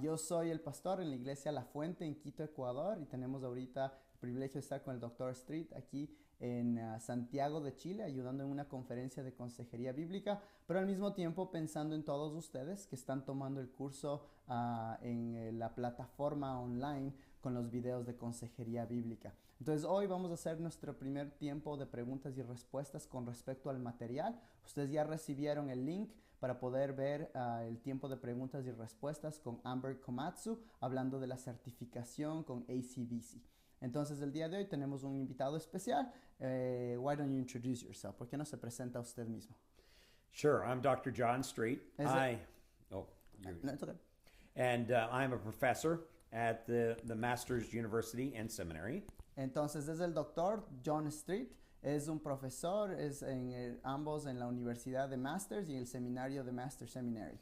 Yo soy el pastor en la iglesia La Fuente en Quito, Ecuador, y tenemos ahorita el privilegio de estar con el Dr. Street aquí en Santiago de Chile, ayudando en una conferencia de consejería bíblica, pero al mismo tiempo pensando en todos ustedes que están tomando el curso en la plataforma online con los videos de consejería bíblica. Entonces hoy vamos a hacer nuestro primer tiempo de preguntas y respuestas con respecto al material. Ustedes ya recibieron el link para poder ver el tiempo de preguntas y respuestas con Amber Komatsu, hablando de la certificación con ACBC. Entonces el día de hoy tenemos un invitado especial. Why don't you introduce yourself? ¿Por qué no se presenta usted mismo? Sure, I'm Dr. John Street. Is it? Oh, No, it's okay. and I'm a professor at the Masters University and Seminary. Entonces es el doctor John Street, es un profesor, es ambos en la Universidad de Masters y el seminario de Masters Seminary.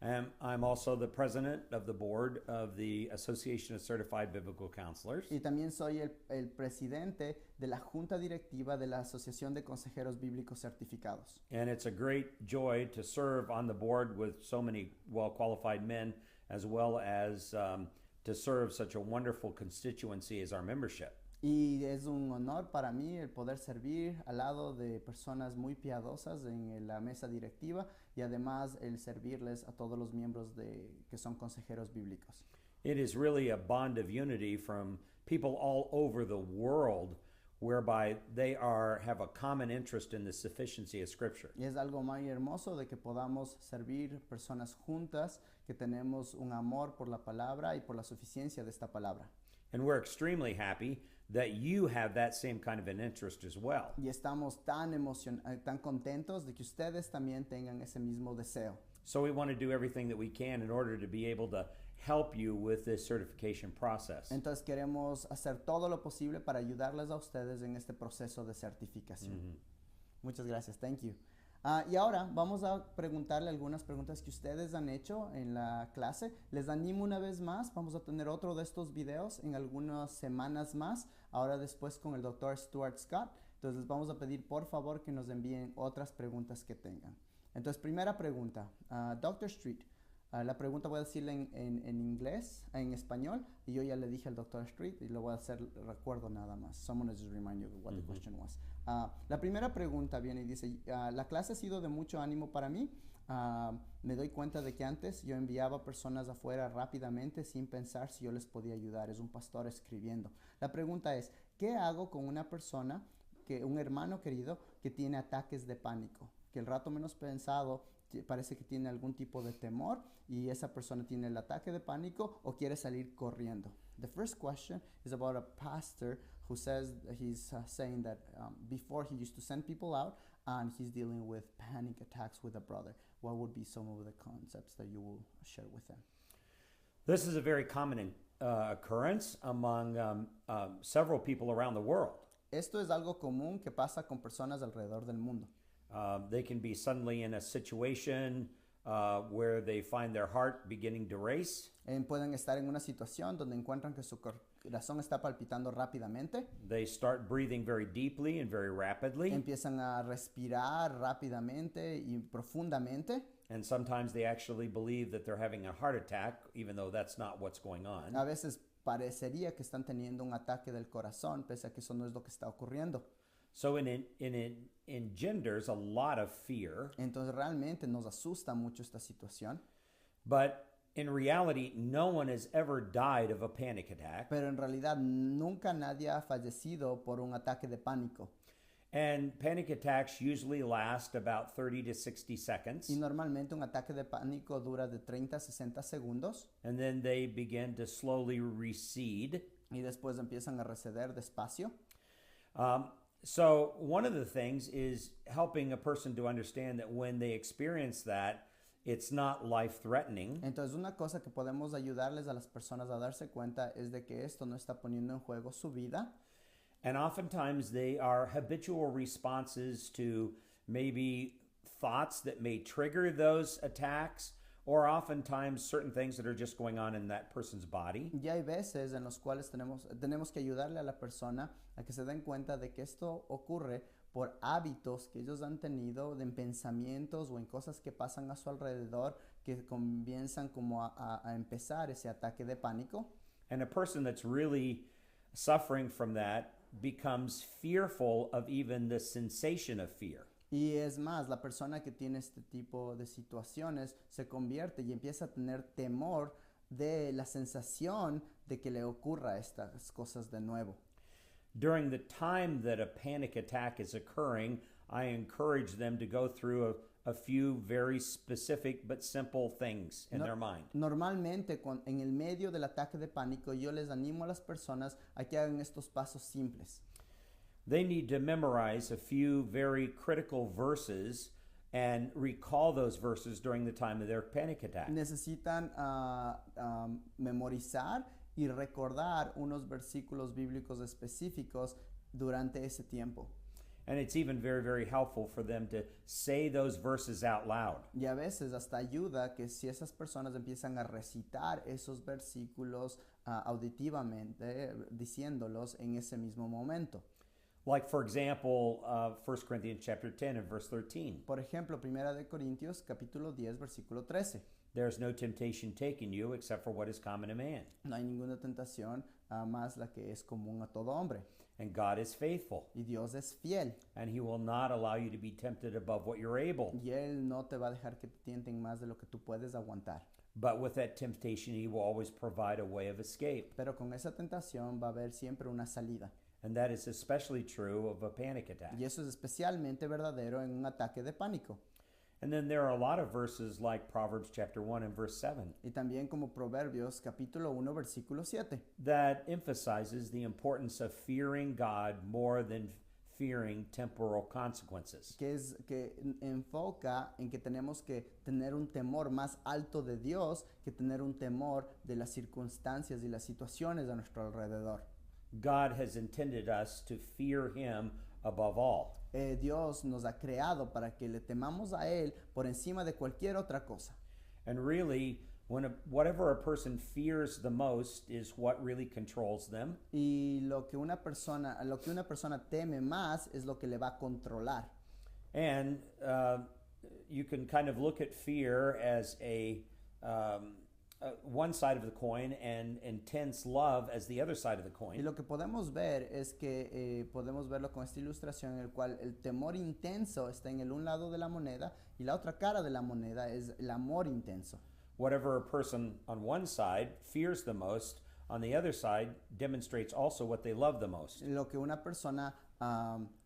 I'm also the president of the board of the Association of Certified Biblical Counselors. Y también soy el presidente de la junta directiva de la Asociación de Consejeros Bíblicos Certificados. And it's a great joy to serve on the board with so many well qualified men, as well as to serve such a wonderful constituency as our membership. Y es un honor para mí el poder servir al lado de personas muy piadosas en la mesa directiva y además el servirles a todos los miembros que son consejeros bíblicos. It is really a bond of unity from people all over the world, whereby they have a common interest in the sufficiency of Scripture. Y es algo muy hermoso de que podamos servir personas juntas, que tenemos un amor por la palabra y por la suficiencia de esta palabra. And we're extremely happy that you have that same kind of an interest as well. Y estamos tan contentos de que ustedes también tengan ese mismo deseo. So we want to do everything that we can in order to be able to help you with this certification process. Entonces queremos hacer todo lo posible para ayudarles a ustedes en este proceso de certificación. Muchas gracias. Thank you. Y ahora vamos a preguntarle algunas preguntas que ustedes han hecho en la clase. Les animo una vez más, vamos a tener otro de estos videos en algunas semanas más, ahora después con el Dr. Stuart Scott. Entonces les vamos a pedir por favor que nos envíen otras preguntas que tengan. Entonces, primera pregunta, Dr. Street. La pregunta voy a decirla en inglés, en español, y yo ya le dije al Dr. Street y lo voy a hacer, recuerdo nada más. Someone just remind you what the question was. La primera pregunta viene y dice, la clase ha sido de mucho ánimo para mí. Me doy cuenta de que antes yo enviaba personas afuera rápidamente sin pensar si yo les podía ayudar. Es un pastor escribiendo. La pregunta es, ¿qué hago con una persona, un hermano querido, que tiene ataques de pánico? Que el rato menos pensado parece que tiene algún tipo de temor y esa persona tiene el ataque de pánico o quiere salir corriendo. The first question is about a pastor who says he's saying that before he used to send people out and he's dealing with panic attacks with a brother. What would be some of the concepts that you will share with them? This is a very common occurrence among several people around the world. Esto es algo común que pasa con personas alrededor del mundo. They can be suddenly in a situation where they find their heart beginning to race. Pueden estar en una situación donde encuentran que su corazón está palpitando rápidamente. They start breathing very deeply and very rapidly. Empiezan a respirar rápidamente y profundamente. And sometimes they actually believe that they're having a heart attack, even though that's not what's going on. A veces parecería que están teniendo un ataque del corazón, pese a que eso no es lo que está ocurriendo. So it engenders a lot of fear. Entonces realmente nos asusta mucho esta situación. But in reality, no one has ever died of a panic attack. Pero en realidad nunca nadie ha fallecido por un ataque de pánico. And panic attacks usually last about 30 to 60 seconds. Y normalmente un ataque de pánico dura de 30 a 60 segundos. And then they begin to slowly recede. Y después empiezan a receder despacio. So one of the things is helping a person to understand that when they experience that, it's not life-threatening. Entonces una cosa que podemos ayudarles a las personas a darse cuenta es de que esto no está poniendo en juego su vida. And oftentimes they are habitual responses to maybe thoughts that may trigger those attacks, or oftentimes certain things that are just going on in that person's body. Y hay veces en los cuales tenemos que ayudarle a la persona a que se den cuenta de que esto ocurre por hábitos que ellos han tenido, en pensamientos o en cosas que pasan a su alrededor que comienzan como a empezar ese ataque de pánico. And a person that's really suffering from that becomes fearful of even the sensation of fear. Y es más, la persona que tiene este tipo de situaciones se convierte y empieza a tener temor de la sensación de que le ocurra estas cosas de nuevo. During the time that a panic attack is occurring, I encourage them to go through a few very specific but simple things in their mind. Normalmente en el medio del ataque de pánico yo les animo a las personas a que hagan estos pasos simples. They need to memorize a few very critical verses and recall those verses during the time of their panic attack. Necesitan memorizar y recordar unos versículos bíblicos específicos durante ese tiempo. And it's even very, very helpful for them to say those verses out loud. Y a veces hasta ayuda que si esas personas empiezan a recitar esos versículos auditivamente, diciéndolos en ese mismo momento. Like, for example, 1 Corinthians chapter 10 and verse 13. Por ejemplo, 1 de Corintios capítulo 10, versículo 13. There's no temptation taken you except for what is common to man. No hay ninguna tentación más la que es común a todo hombre. And God is faithful. Y Dios es fiel. And he will not allow you to be tempted above what you're able. Y Él no te va a dejar que te tienten más de lo que tú puedes aguantar. But with that temptation, he will always provide a way of escape. Pero con esa tentación va a haber siempre una salida. And that is especially true of a panic attack. Y eso es especialmente verdadero en un ataque de pánico. And then there are a lot of verses like Proverbs chapter 1 and verse 7 Y también como Proverbios capítulo 1, versículo 7. that emphasizes the importance of fearing God more than fearing temporal consequences. Que enfoca en que tenemos que tener un temor más alto de Dios que tener un temor de las circunstancias y las situaciones a nuestro alrededor. God has intended us to fear him above all. Dios nos ha creado para que le temamos a Él por encima de cualquier otra cosa. And really, whatever a person fears the most is what really controls them. Y lo que una persona teme más es lo que le va a controlar. And you can kind of look at fear as one side of the coin and intense love as the other side of the Y coin. lo que podemos ver es que podemos verlo con esta ilustración en el cual el temor intenso está en el un lado de la moneda y la otra cara de la moneda es el amor intenso. Whatever a person on one side fears the most, on the other side demonstrates also what they love the most. Lo que una persona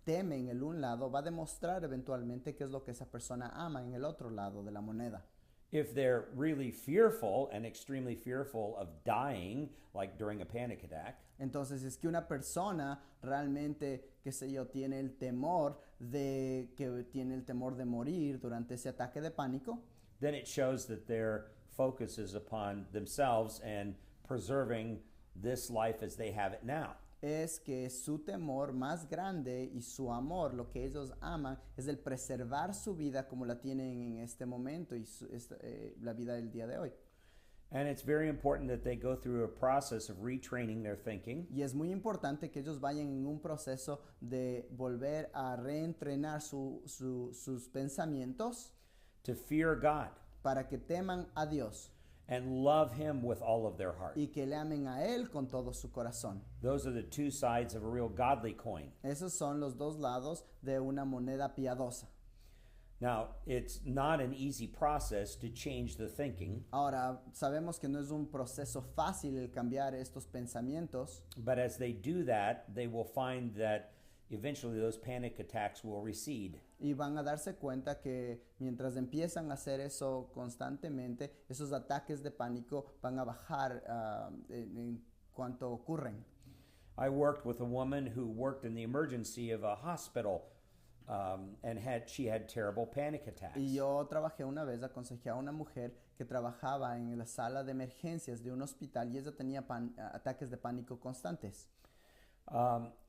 teme en el un lado va a demostrar eventualmente qué es lo que esa persona ama en el otro lado de la moneda. If they're really fearful and extremely fearful of dying, like during a panic attack, Entonces, es que una persona realmente, qué sé yo, tiene el temor de morir durante ese ataque de pánico, then it shows that their focus is upon themselves and preserving this life as they have it now. es que su temor más grande y su amor, lo que ellos aman, es el preservar su vida como la tienen en este momento y la vida del día de hoy. And it's very important that they go through a process of retraining their thinking Y es muy importante que ellos vayan en un proceso de volver a reentrenar sus pensamientos to fear God para que teman a Dios and love him with all of their heart. y que le amen a Él con todo su corazón. Those are the two sides of a real godly coin. Esos son los dos lados de una moneda piadosa. Now, it's not an easy process to change the thinking, Ahora, sabemos que no es un proceso fácil el cambiar estos pensamientos, but as they do that, they will find that eventually those panic attacks will recede. y van a darse cuenta que mientras empiezan a hacer eso constantemente, esos ataques de pánico van a bajar en cuanto ocurren. I worked with a woman who worked in the emergency of a hospital, and she had terrible panic attacks. Y yo trabajé una vez, aconsejé a una mujer que trabajaba en la sala de emergencias de un hospital y ella tenía ataques de pánico constantes.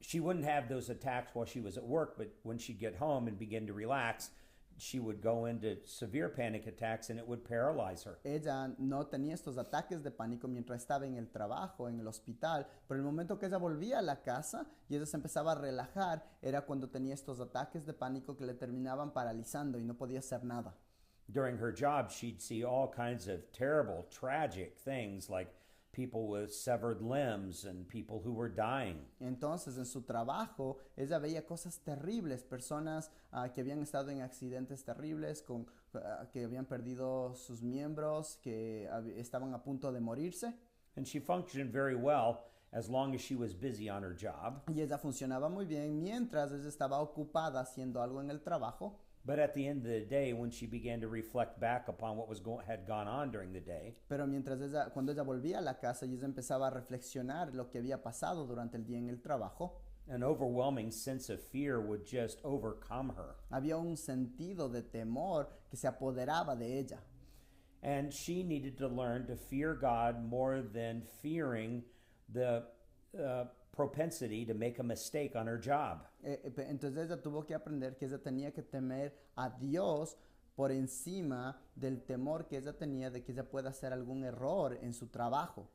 She wouldn't have those attacks while she was at work, but when she'd get home and begin to relax, she would go into severe panic attacks and it would paralyze her. Ella no tenía estos ataques de pánico mientras estaba en el trabajo, en el hospital, pero el momento que ella volvía a la casa y ella se empezaba a relajar, era cuando tenía estos ataques de pánico que le terminaban paralizando y no podía hacer nada. during her job, she'd see all kinds of terrible, tragic things like people with severed limbs and people who were dying. Entonces, en su trabajo, ella veía cosas terribles, personas que habían estado en accidentes terribles, que habían perdido sus miembros, que estaban a punto de morirse. And she functioned very well as long as she was busy on her job. Y ella funcionaba muy bien mientras ella estaba ocupada haciendo algo en el trabajo. But at the end of the day, when she began to reflect back upon what had gone on during the day, Pero cuando ella volvía a la casa y ella empezaba a reflexionar lo que había pasado durante el día en el trabajo, an overwhelming sense of fear would just overcome her. había un sentido de temor que se apoderaba de ella. And she needed to learn to fear God more than fearing the propensity to make a mistake on her job. Entonces ella tuvo que aprender que ella tenía que temer a Dios por encima del temor que ella tenía de que ella pueda hacer algún error en su trabajo.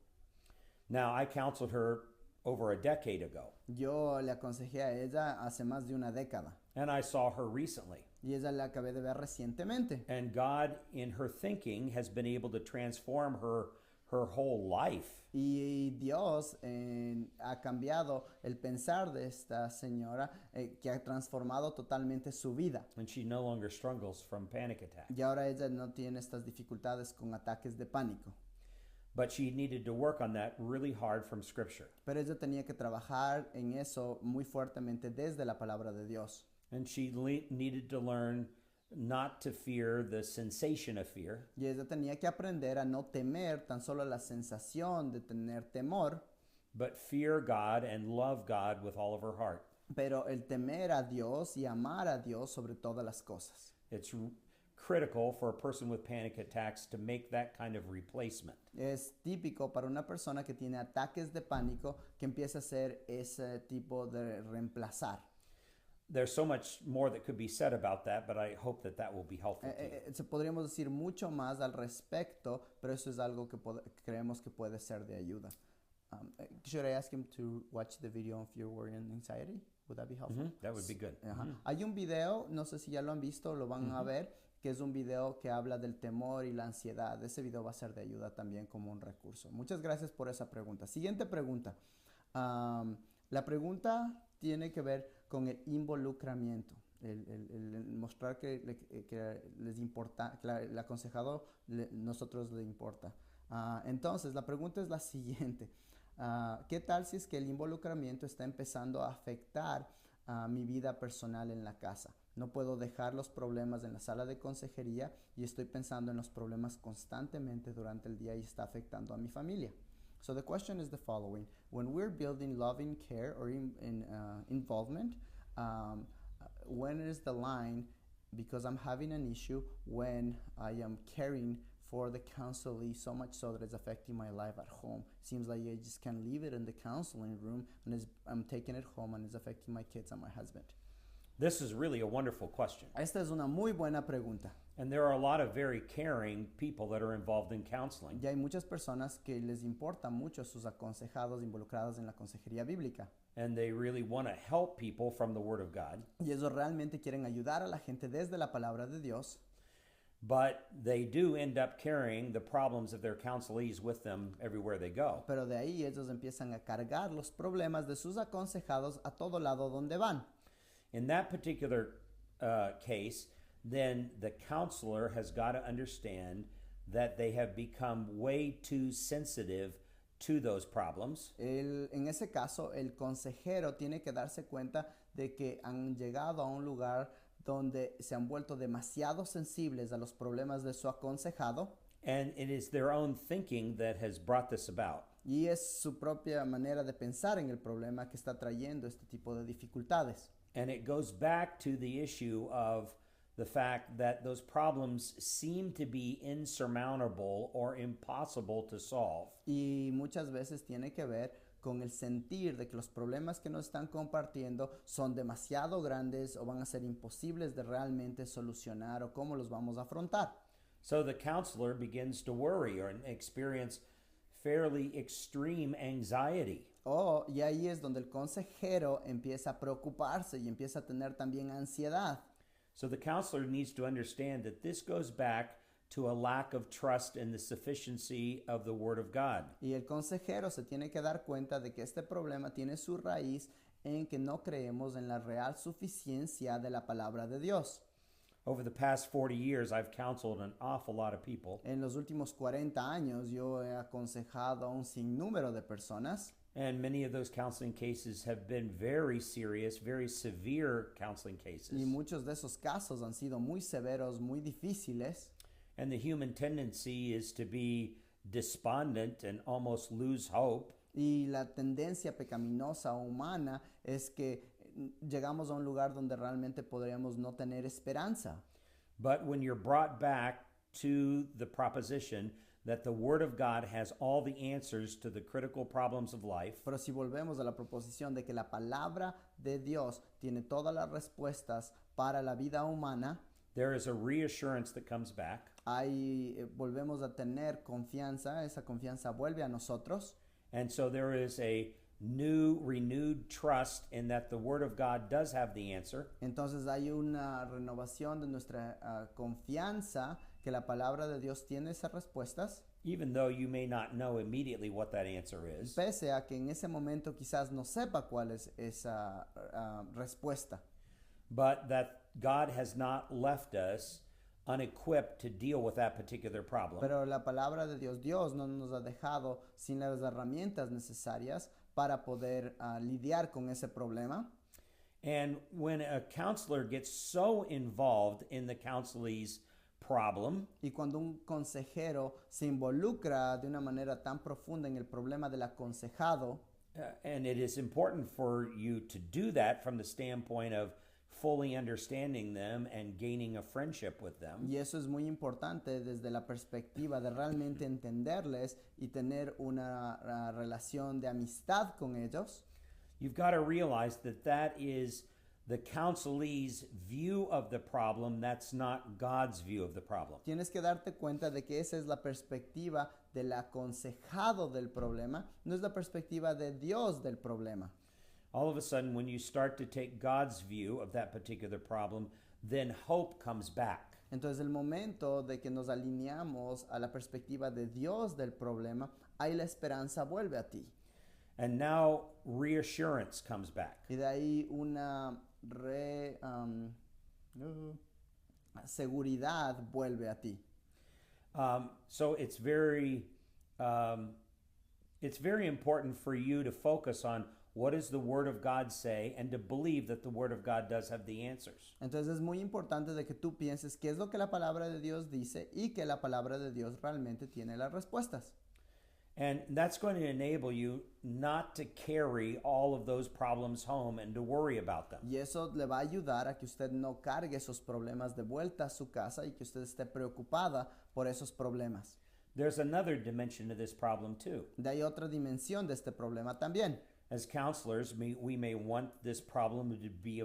Now, I counseled her over a decade ago, Yo le aconsejé a ella hace más de una década and I saw her recently. y ella la acabé de ver recientemente. And God, in her thinking, has been able to transform her whole life. Y Dios ha cambiado el pensar de esta señora, que ha transformado totalmente su vida. And she no longer struggles from panic attacks. Y ahora ella no tiene estas dificultades con ataques de pánico. But she needed to work on that really hard from Scripture. Pero ella tenía que trabajar en eso muy fuertemente desde la palabra de Dios. And she needed to learn not to fear the sensation of fear, Y ella tenía que aprender a no temer tan solo la sensación de tener temor, but fear God and love God with all of her heart. pero el temer a Dios y amar a Dios sobre todas las cosas. It's critical for a person with panic attacks to make that kind of replacement. Es típico para una persona que tiene ataques de pánico que empiece a hacer ese tipo de reemplazar. There's so much more that could be said about that, but I hope that that will be helpful to you. Podríamos decir mucho más al respecto, pero eso es algo que creemos que puede ser de ayuda. Should I ask him to watch the video if you're worried and anxiety? Would that be helpful? That would be good. Ajá. Hay un video, no sé si ya lo han visto, lo van a ver, que es un video que habla del temor y la ansiedad. Ese video va a ser de ayuda también como un recurso. Muchas gracias por esa pregunta. Siguiente pregunta. La pregunta tiene que ver con el involucramiento, el mostrar que les importa, que el aconsejado nosotros le importa. Entonces, la pregunta es la siguiente. ¿Qué tal si es que el involucramiento está empezando a afectar mi vida personal en la casa? No puedo dejar los problemas en la sala de consejería y estoy pensando en los problemas constantemente durante el día y está afectando a mi familia. So the question is the following. When we're building loving care or involvement, when is the line, because I'm having an issue, when I am caring for the counselee so much so that it's affecting my life at home? Seems like I just can't leave it in the counseling room and I'm taking it home and it's affecting my kids and my husband. This is really a wonderful question. Esta es una muy buena pregunta. And there are a lot of very caring people that are involved in counseling. Y hay muchas personas que les importa mucho sus aconsejados involucrados en la consejería bíblica. And they really want to help people from the Word of God. Y ellos realmente quieren ayudar a la gente desde la palabra de Dios. But they do end up carrying the problems of their counselees with them everywhere they go. Pero de ahí ellos empiezan a cargar los problemas de sus aconsejados a todo lado donde van. In that particular case, then the counselor has got to understand that they have become way too sensitive to those problems. En ese caso, el consejero tiene que darse cuenta de que han llegado a un lugar donde se han vuelto demasiado sensibles a los problemas de su aconsejado. And it is their own thinking that has brought this about. Y es su propia manera de pensar en el problema que está trayendo este tipo de dificultades. And it goes back to the issue of the fact that those problems seem to be insurmountable or impossible to solve. Y muchas veces tiene que ver con el sentir de que los problemas que nos están compartiendo son demasiado grandes o van a ser imposibles de realmente solucionar o cómo los vamos a afrontar. So the counselor begins to worry or experience fairly extreme anxiety. Y ahí es donde el consejero empieza a preocuparse y empieza a tener también ansiedad. So the counselor needs to understand that this goes back to a lack of trust in the sufficiency of the Word of God. Y el consejero se tiene que dar cuenta de que este problema tiene su raíz en que no creemos en la real suficiencia de la palabra de Dios. Over the past 40 years, I've counseled an awful lot of people. En los últimos 40 años yo he aconsejado a un sinnúmero de personas. And many of those counseling cases have been very serious, very severe counseling cases. Y muchos de esos casos han sido muy severos, muy difíciles. And the human tendency is to be despondent and almost lose hope. Y la tendencia pecaminosa humana es que llegamos a un lugar donde realmente podríamos no tener esperanza. But when you're brought back to the proposition that the Word of God has all the answers to the critical problems of life, Pero si volvemos a la proposición de que la palabra de Dios tiene todas las respuestas para la vida humana, there is a reassurance that comes back. ahí volvemos a tener confianza, esa confianza vuelve a nosotros. And so there is a new, renewed trust in that the Word of God does have the answer. Entonces hay una renovación de nuestra confianza que la palabra de Dios tiene esas respuestas, Even though you may not know immediately what that answer is. pese a que en ese momento quizás no sepa cuál es esa respuesta. But that God has not left us unequipped to deal with that particular problem. Pero la palabra de Dios, Dios no nos ha dejado sin las herramientas necesarias para poder lidiar con ese problema. And when a counselor gets so involved in the counselee's problem, Y cuando un consejero se involucra de una manera tan profunda en el problema del aconsejado, and it is important for you to do that from the standpoint of fully understanding them and gaining a friendship with them. y eso es muy importante desde la perspectiva de realmente entenderles y tener una relación de amistad con ellos, You've got to realize that that is the counselee's view of the problem. That's not God's view of the problem. tienes que darte cuenta de que esa es la perspectiva del aconsejado del problema, no es la perspectiva de Dios del problema. All of a sudden, when you start to take God's view of that particular problem, then hope comes back. Entonces el momento de que nos alineamos a la perspectiva de Dios del problema, ahí la esperanza vuelve a ti. And now reassurance comes back. Y de ahí una seguridad vuelve a ti. So it's very important for you to focus on what does the Word of God say and to believe that the Word of God does have the answers. Entonces es muy importante de que tú pienses qué es lo que la palabra de Dios dice y que la palabra de Dios realmente tiene las respuestas. And that's going to enable you not to carry all of those problems home and to worry about them. Y eso le va a ayudar a que usted no cargue esos problemas de vuelta a su casa y que usted esté preocupada por esos problemas. There's another dimension to this problem too. De ahí otra dimensión de este problema también. As counselors, we may want this problem to be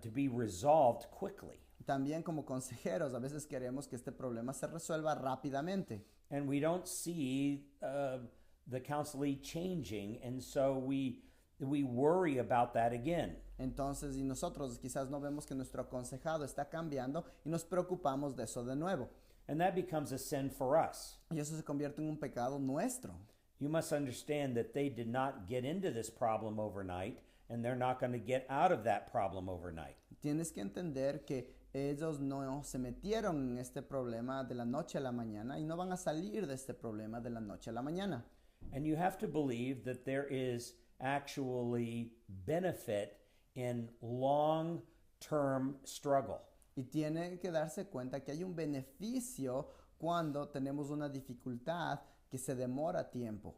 to be resolved quickly. También como consejeros a veces queremos que este problema se resuelva rápidamente. And we don't see the counselee changing, and so we worry about that again. Entonces, y nosotros quizás no vemos que nuestro aconsejado está cambiando y nos preocupamos de eso de nuevo. And that becomes a sin for us. Y eso se convierte en un pecado nuestro. You must understand that they did not get into this problem overnight, and they're not going to get out of that problem overnight. Tienes que entender que ellos no se metieron en este problema de la noche a la mañana y no van a salir de este problema de la noche a la mañana. And you have to believe that there is actually benefit in long-term struggle. Y tiene que darse cuenta que hay un beneficio cuando tenemos una dificultad que se demora tiempo.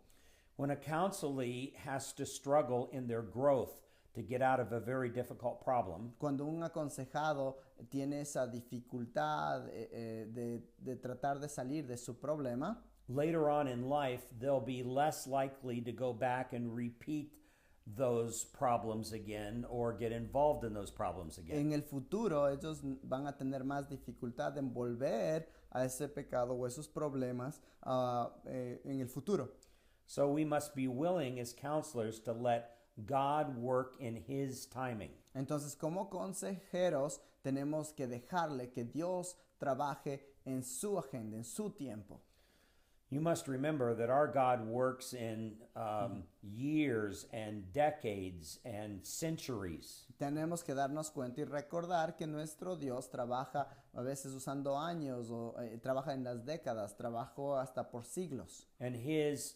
When a counselee has to struggle in their growth to get out of a very difficult problem, Cuando un aconsejado tiene esa dificultad de tratar de salir de su problema, later on in life, they'll be less likely to go back and repeat those problems again or get involved in those problems again. en el futuro ellos van a tener más dificultad en volver a ese pecado o esos problemas en el futuro. So we must be willing as counselors to let God work in His timing. Entonces, como consejeros, tenemos que dejarle que Dios trabaje en su agenda, en su tiempo. You must remember that our God works in years and decades and centuries. Tenemos que darnos cuenta y recordar que nuestro Dios trabaja a veces usando años o trabaja en las décadas, trabajó hasta por siglos. And his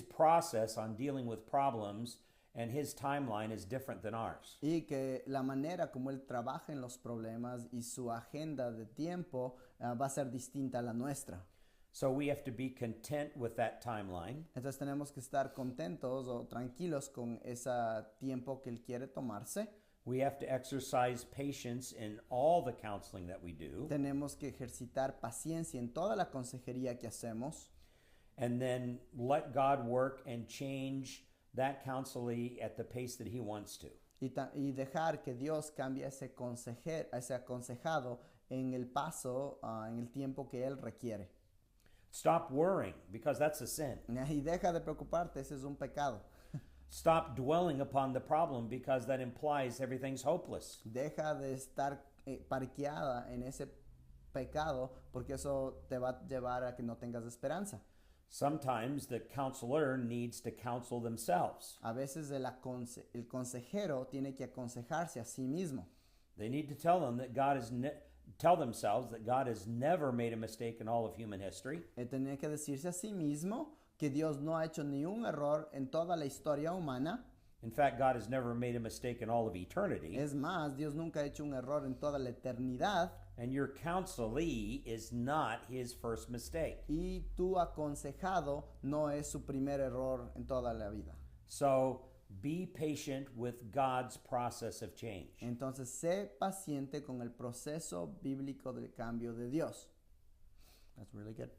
process on dealing with problems and his timeline is different than ours. Y que la manera como Él trabaja en los problemas y su agenda de tiempo va a ser distinta a la nuestra. So we have to be content with that timeline. Entonces tenemos que estar contentos o tranquilos con ese tiempo que Él quiere tomarse. We have to exercise patience in all the counseling that we do. Tenemos que ejercitar paciencia en toda la consejería que hacemos. And then let God work and change that counselee at the pace that he wants to. Y dejar que Dios cambie ese aconsejado en el paso, en el tiempo que Él requiere. Stop worrying, because that's a sin. Y deja de preocuparte, ese es un pecado. Stop dwelling upon the problem, because that implies everything's hopeless. Deja de estar parqueada en ese pecado, porque eso te va a llevar a que no tengas esperanza. Sometimes the counselor needs to counsel themselves. A veces el consejero tiene que aconsejarse a sí mismo. They need to tell them that tell themselves that God has never made a mistake in all of human history. Tiene que decirse a sí mismo que Dios no ha hecho ni un error en toda la historia humana. In fact, God has never made a mistake in all of eternity. Es más, Dios nunca ha hecho un error en toda la eternidad. And your counselee is not his first mistake. Y tu aconsejado no es su primer error en toda la vida. So be patient with God's process of change. Entonces, sé paciente con el proceso bíblico del cambio de Dios. That's really good.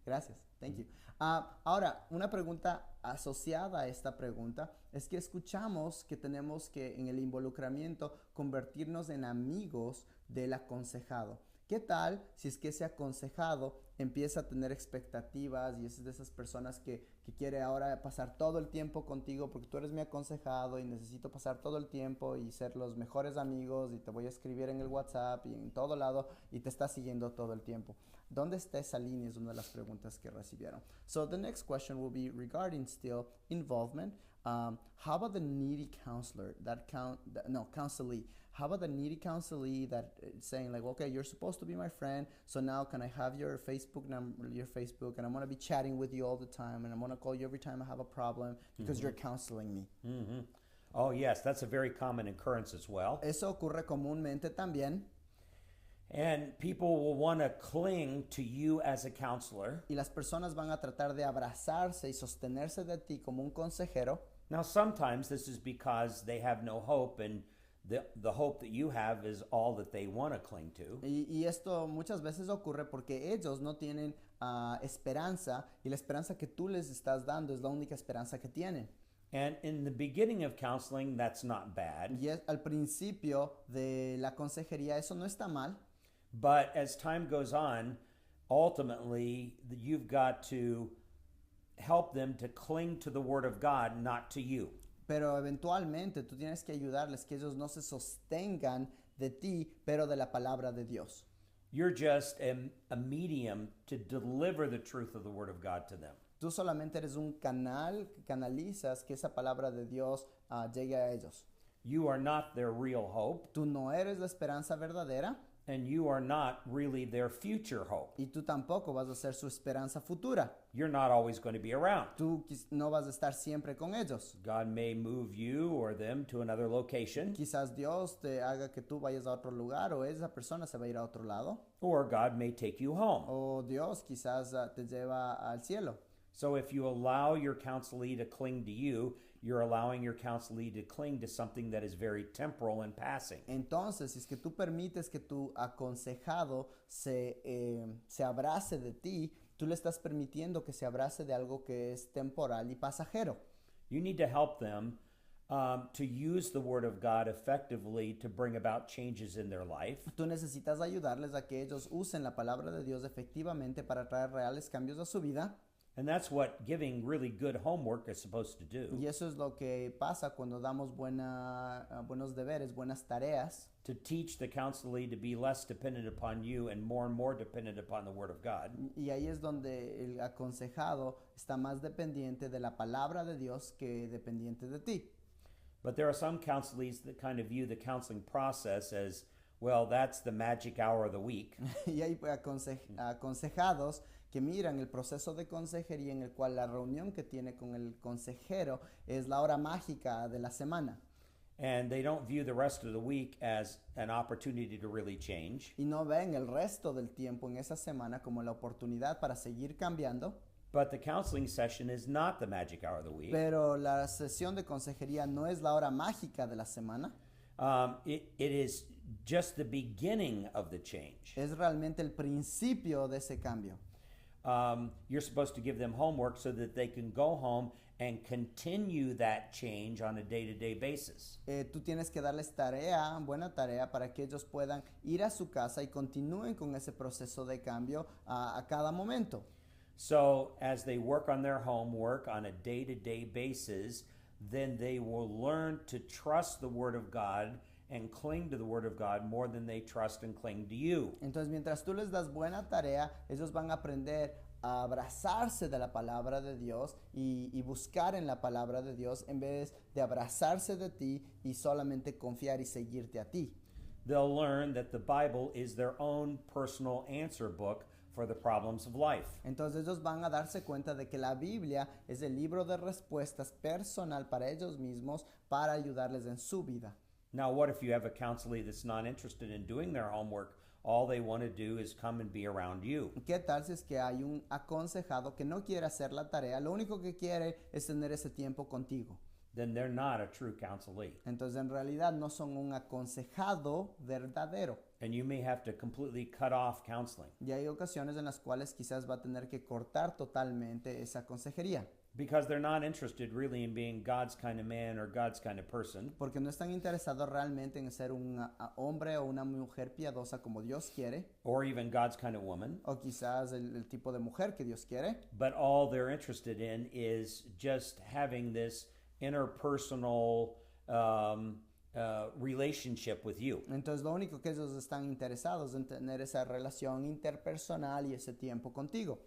Gracias. Thank you. Ahora, una pregunta asociada a esta pregunta es que escuchamos que tenemos que en el involucramiento convertirnos en amigos del aconsejado. ¿Qué tal si es que ese aconsejado empieza a tener expectativas y es de esas personas que quiere ahora pasar todo el tiempo contigo porque tú eres mi aconsejado y necesito pasar todo el tiempo y ser los mejores amigos y te voy a escribir en el WhatsApp y en todo lado y te está siguiendo todo el tiempo? ¿Dónde está esa línea? Es una de las preguntas que recibieron. So the next question will be regarding still involvement. How about the needy counselor, counselee? How about the needy counselee that saying like, okay, you're supposed to be my friend, so now can I have your Facebook number, and I'm going to be chatting with you all the time, and I'm going to call you every time I have a problem because you're counseling me. Mm-hmm. Oh, yes, that's a very common occurrence as well. Eso ocurre comúnmente también. And people will want to cling to you as a counselor. Y las personas van a tratar de abrazarse y sostenerse de ti como un consejero. Now, sometimes this is because they have no hope, and the hope that you have is all that they want to cling to. Y esto muchas veces ocurre porque ellos no tienen esperanza y la esperanza que tú les estás dando es la única esperanza que tienen. And in the beginning of counseling, that's not bad. Y al principio de la consejería eso no está mal. But as time goes on, ultimately, you've got to help them to cling to the Word of God, not to you. Pero eventualmente tú tienes que ayudarles que ellos no se sostengan de ti, pero de la palabra de Dios. You're just a medium to deliver the truth of the Word of God to them. Tú solamente eres un canal que canalizas que esa palabra de Dios llegue a ellos. You are not their real hope. Tú no eres la esperanza verdadera. And you are not really their future hope. Y tú tampoco vas a ser su esperanza futura. You're not always going to be around. Tú no vas a estar siempre con ellos. God may move you or them to another location. Quizás Dios te haga que tú vayas a otro lugar o esa persona se va a ir a otro lado. Or God may take you home. O Dios quizás te lleva al cielo. So if you allow your counselee to cling to you, you're allowing your counselee to cling to something that is very temporal and passing. Entonces, si es que tú permites que tu aconsejado se abrace de ti, tú le estás permitiendo que se abrace de algo que es temporal y pasajero. You need to help them to use the Word of God effectively to bring about changes in their life. Tú necesitas ayudarles a que ellos usen la palabra de Dios efectivamente para traer reales cambios a su vida. And that's what giving really good homework is supposed to do. Y eso es lo que pasa cuando damos buenos deberes, buenas tareas, To teach the counselee to be less dependent upon you and more dependent upon the Word of God. y ahí es donde el aconsejado está más dependiente de la palabra de Dios que dependiente de ti. But there are some counselees that kind of view the counseling process as, well, that's the magic hour of the week. Y hay aconsejados que miran el proceso de consejería en el cual la reunión que tiene con el consejero es la hora mágica de la semana. And they don't view the rest of the week as an opportunity to really change. Y no ven el resto del tiempo en esa semana como la oportunidad para seguir cambiando. But the counseling session is not the magic hour of the week. Pero la sesión de consejería no es la hora mágica de la semana. It is just the beginning of the change. Es realmente el principio de ese cambio. You're supposed to give them homework so that they can go home and continue that change on a day-to-day basis. Tú tienes que darles tarea, buena tarea, para que ellos puedan ir a su casa y continúen con ese proceso de cambio a cada momento. So as they work on their homework on a day-to-day basis, then they will learn to trust the Word of God and cling to the Word of God more than they trust and cling to you. Entonces, mientras tú les das buena tarea, ellos van a aprender a abrazarse de la palabra de Dios y buscar en la palabra de Dios en vez de abrazarse de ti y solamente confiar y seguirte a ti. They'll learn that the Bible is their own personal answer book for the problems of life. Entonces ellos van a darse cuenta de que la Biblia es el libro de respuestas personal para ellos mismos para ayudarles en su vida. Now, what if you have a counselee that's not interested in doing their homework? All they want to do is come and be around you. ¿Qué tal si es que hay un aconsejado que no quiere hacer la tarea? Lo único que quiere es tener ese tiempo contigo. Then they're not a true counselee. Entonces en realidad no son un aconsejado verdadero. And you may have to completely cut off counseling Y hay ocasiones en las cuales quizás va a tener que cortar totalmente esa consejería. because they're not interested really in being God's kind of man or God's kind of person. Porque no están interesados realmente en ser un hombre o una mujer piadosa como Dios quiere. Or even God's kind of woman. O quizás el tipo de mujer que Dios quiere. But all they're interested in is just having this interpersonal relationship with you. Entonces lo único que ellos están interesados en tener esa relación interpersonal y ese tiempo contigo.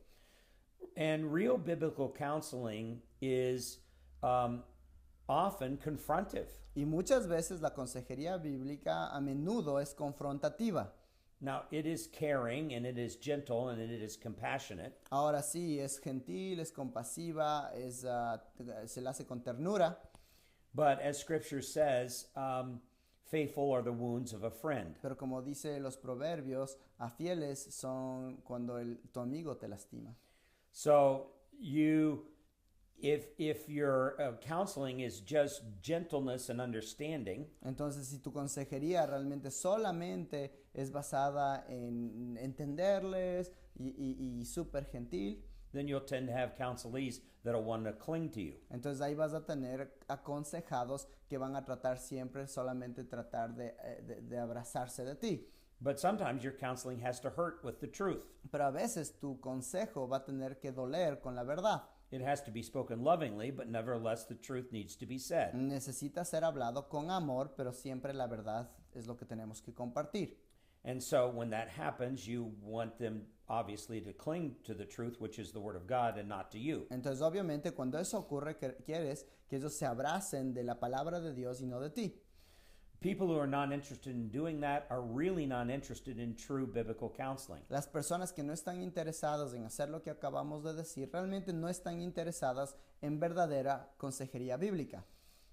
And real biblical counseling is often confrontive. Y muchas veces la consejería bíblica a menudo es confrontativa. Now, it is caring and it is gentle and it is compassionate. Ahora sí, es gentil, es compasiva, se la hace con ternura. But as Scripture says, faithful are the wounds of a friend. Pero como dice los proverbios, a fieles son cuando tu amigo te lastima. So if your counseling is just gentleness and understanding, Entonces, si tu consejería realmente solamente es basada en entenderles y súper gentil, then you'll tend to have counselees that'll want to cling to you. entonces ahí vas a tener aconsejados que van a tratar siempre solamente tratar de abrazarse de ti. But sometimes your counseling has to hurt with the truth. Pero a veces tu consejo va a tener que doler con la verdad. It has to be spoken lovingly, but nevertheless the truth needs to be said. Necesita ser hablado con amor, pero siempre la verdad es lo que tenemos que compartir. And so when that happens, you want them obviously to cling to the truth, which is the Word of God, and not to you. Entonces, obviamente, cuando eso ocurre, quieres que ellos se abracen de la palabra de Dios y no de ti. People who are not interested in doing that are really not interested in true biblical counseling. Las personas que no están interesadas en hacer lo que acabamos de decir, realmente no están interesadas en verdadera consejería bíblica.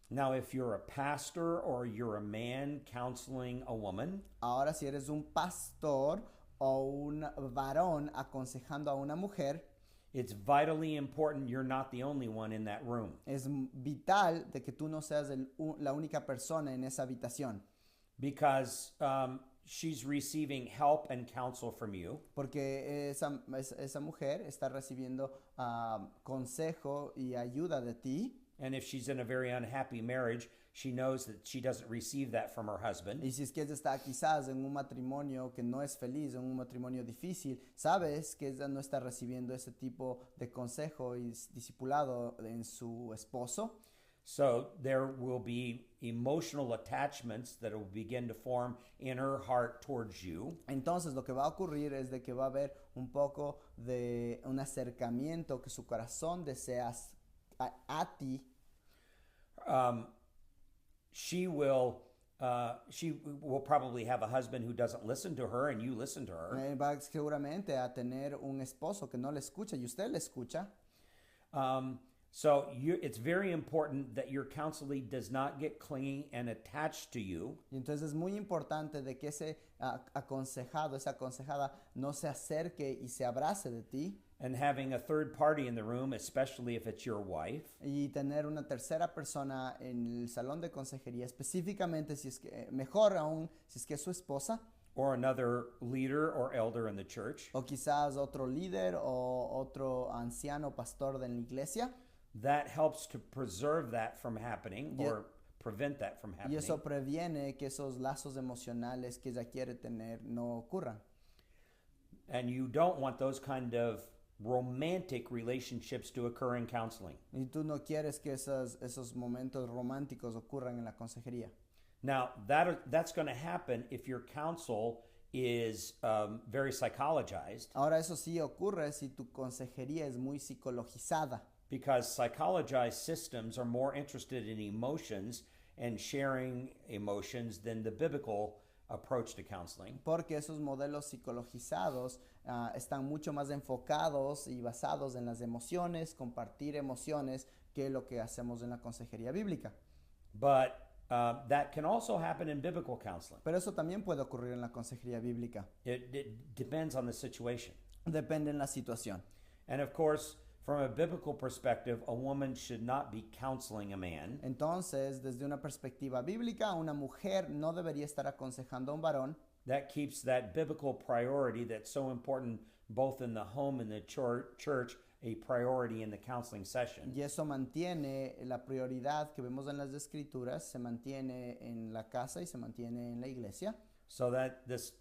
Now, if you're a pastor or you're a man counseling a woman, Ahora, si eres un pastor o un varón aconsejando a una mujer, it's vitally important you're not the only one in that room. es vital de que tú no seas la única persona en esa habitación. Because she's receiving help and counsel from you. Porque esa mujer está recibiendo consejo y ayuda de ti. And if she's in a very unhappy marriage, she knows that she doesn't receive that from her husband. Y si es que ella está quizás en un matrimonio que no es feliz, en un matrimonio difícil, sabes que ella no está recibiendo ese tipo de consejo y discipulado en su esposo. So there will be emotional attachments that will begin to form in her heart towards you. Entonces lo que va a ocurrir es de que va a haber un poco de un acercamiento que su corazón desea a ti. She will probably have a husband who doesn't listen to her and you listen to her. Va seguramente a tener un esposo que no le escucha y usted le escucha. So it's very important that your counselee does not get clingy and attached to you. Y entonces es muy importante de que ese aconsejado, esa aconsejada no se acerque y se abrace de ti. And having a third party in the room, especially if it's your wife. Y tener una tercera persona en el salón de consejería, específicamente si es que, mejor aún, si es que es su esposa. Or another leader or elder in the church. O quizás otro líder o otro anciano pastor de la iglesia. That helps to preserve that from happening or prevent that from happening. Y eso previene que esos lazos emocionales que ella quiere tener no ocurran. And you don't want those kind of romantic relationships to occur in counseling. Y tú no quieres que esos momentos románticos ocurran en la consejería. Now, that's going to happen if your counsel is very psychologized. Ahora eso sí ocurre si tu consejería es muy psicologizada. Because psychologized systems are more interested in emotions and sharing emotions than the biblical approach to counseling. Porque esos modelos psicologizados están mucho más enfocados y basados en las emociones, compartir emociones, que lo que hacemos en la consejería bíblica. But that can also happen in biblical counseling. Pero eso también puede ocurrir en la consejería bíblica. It depends on the situation. Depende en la situación. And of course, from a biblical perspective, a woman should not be counseling a man. Entonces, desde una perspectiva bíblica, una mujer no debería estar aconsejando a un varón. That keeps that biblical priority that's so important both in the home and the church a priority in the counseling session. Y eso mantiene la prioridad que vemos en las escrituras, se mantiene en la casa y se mantiene en la iglesia. So that this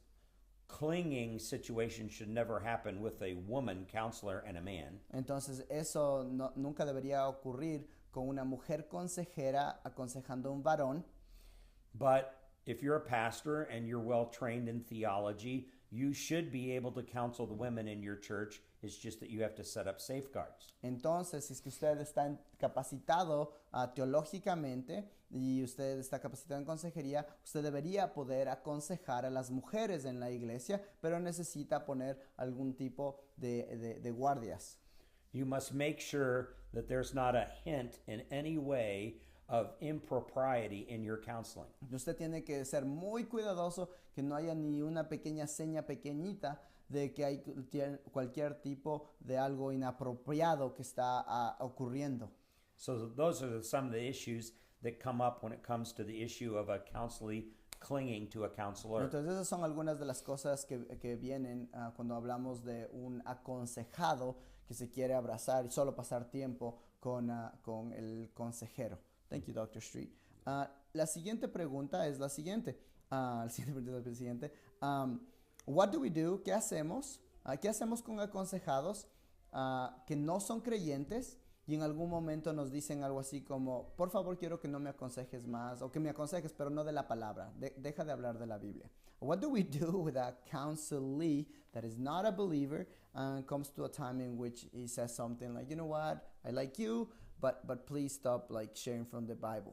clinging situation should never happen with a woman counselor and a man. Entonces eso nunca debería ocurrir con una mujer consejera aconsejando a un varón. But if you're a pastor and you're well trained in theology, you should be able to counsel the women in your church. It's just that you have to set up safeguards. Entonces, si es que usted está capacitado teológicamente y usted está capacitado en consejería, usted debería poder aconsejar a las mujeres en la iglesia, pero necesita poner algún tipo de guardias. You must make sure that there's not a hint in any way of impropriety in your counseling. Usted tiene que ser muy cuidadoso que no haya ni una pequeña seña pequeñita de que hay cualquier tipo de algo inapropiado que está ocurriendo. So those are some of the issues that come up when it comes to the issue of a counselee clinging to a counselor. Entonces esas son algunas de las cosas que vienen cuando hablamos de un aconsejado que se quiere abrazar y solo pasar tiempo con el consejero. Thank you, Dr. Street. La siguiente pregunta es la siguiente. What do we do? ¿Qué hacemos? ¿Qué hacemos con aconsejados que no son creyentes y en algún momento nos dicen algo así como, por favor, quiero que no me aconsejes más, o que me aconsejes, pero no de la palabra, deja de hablar de la Biblia? What do we do with a counselee that is not a believer and comes to a time in which he says something like, you know what, I like you, but please stop like sharing from the Bible?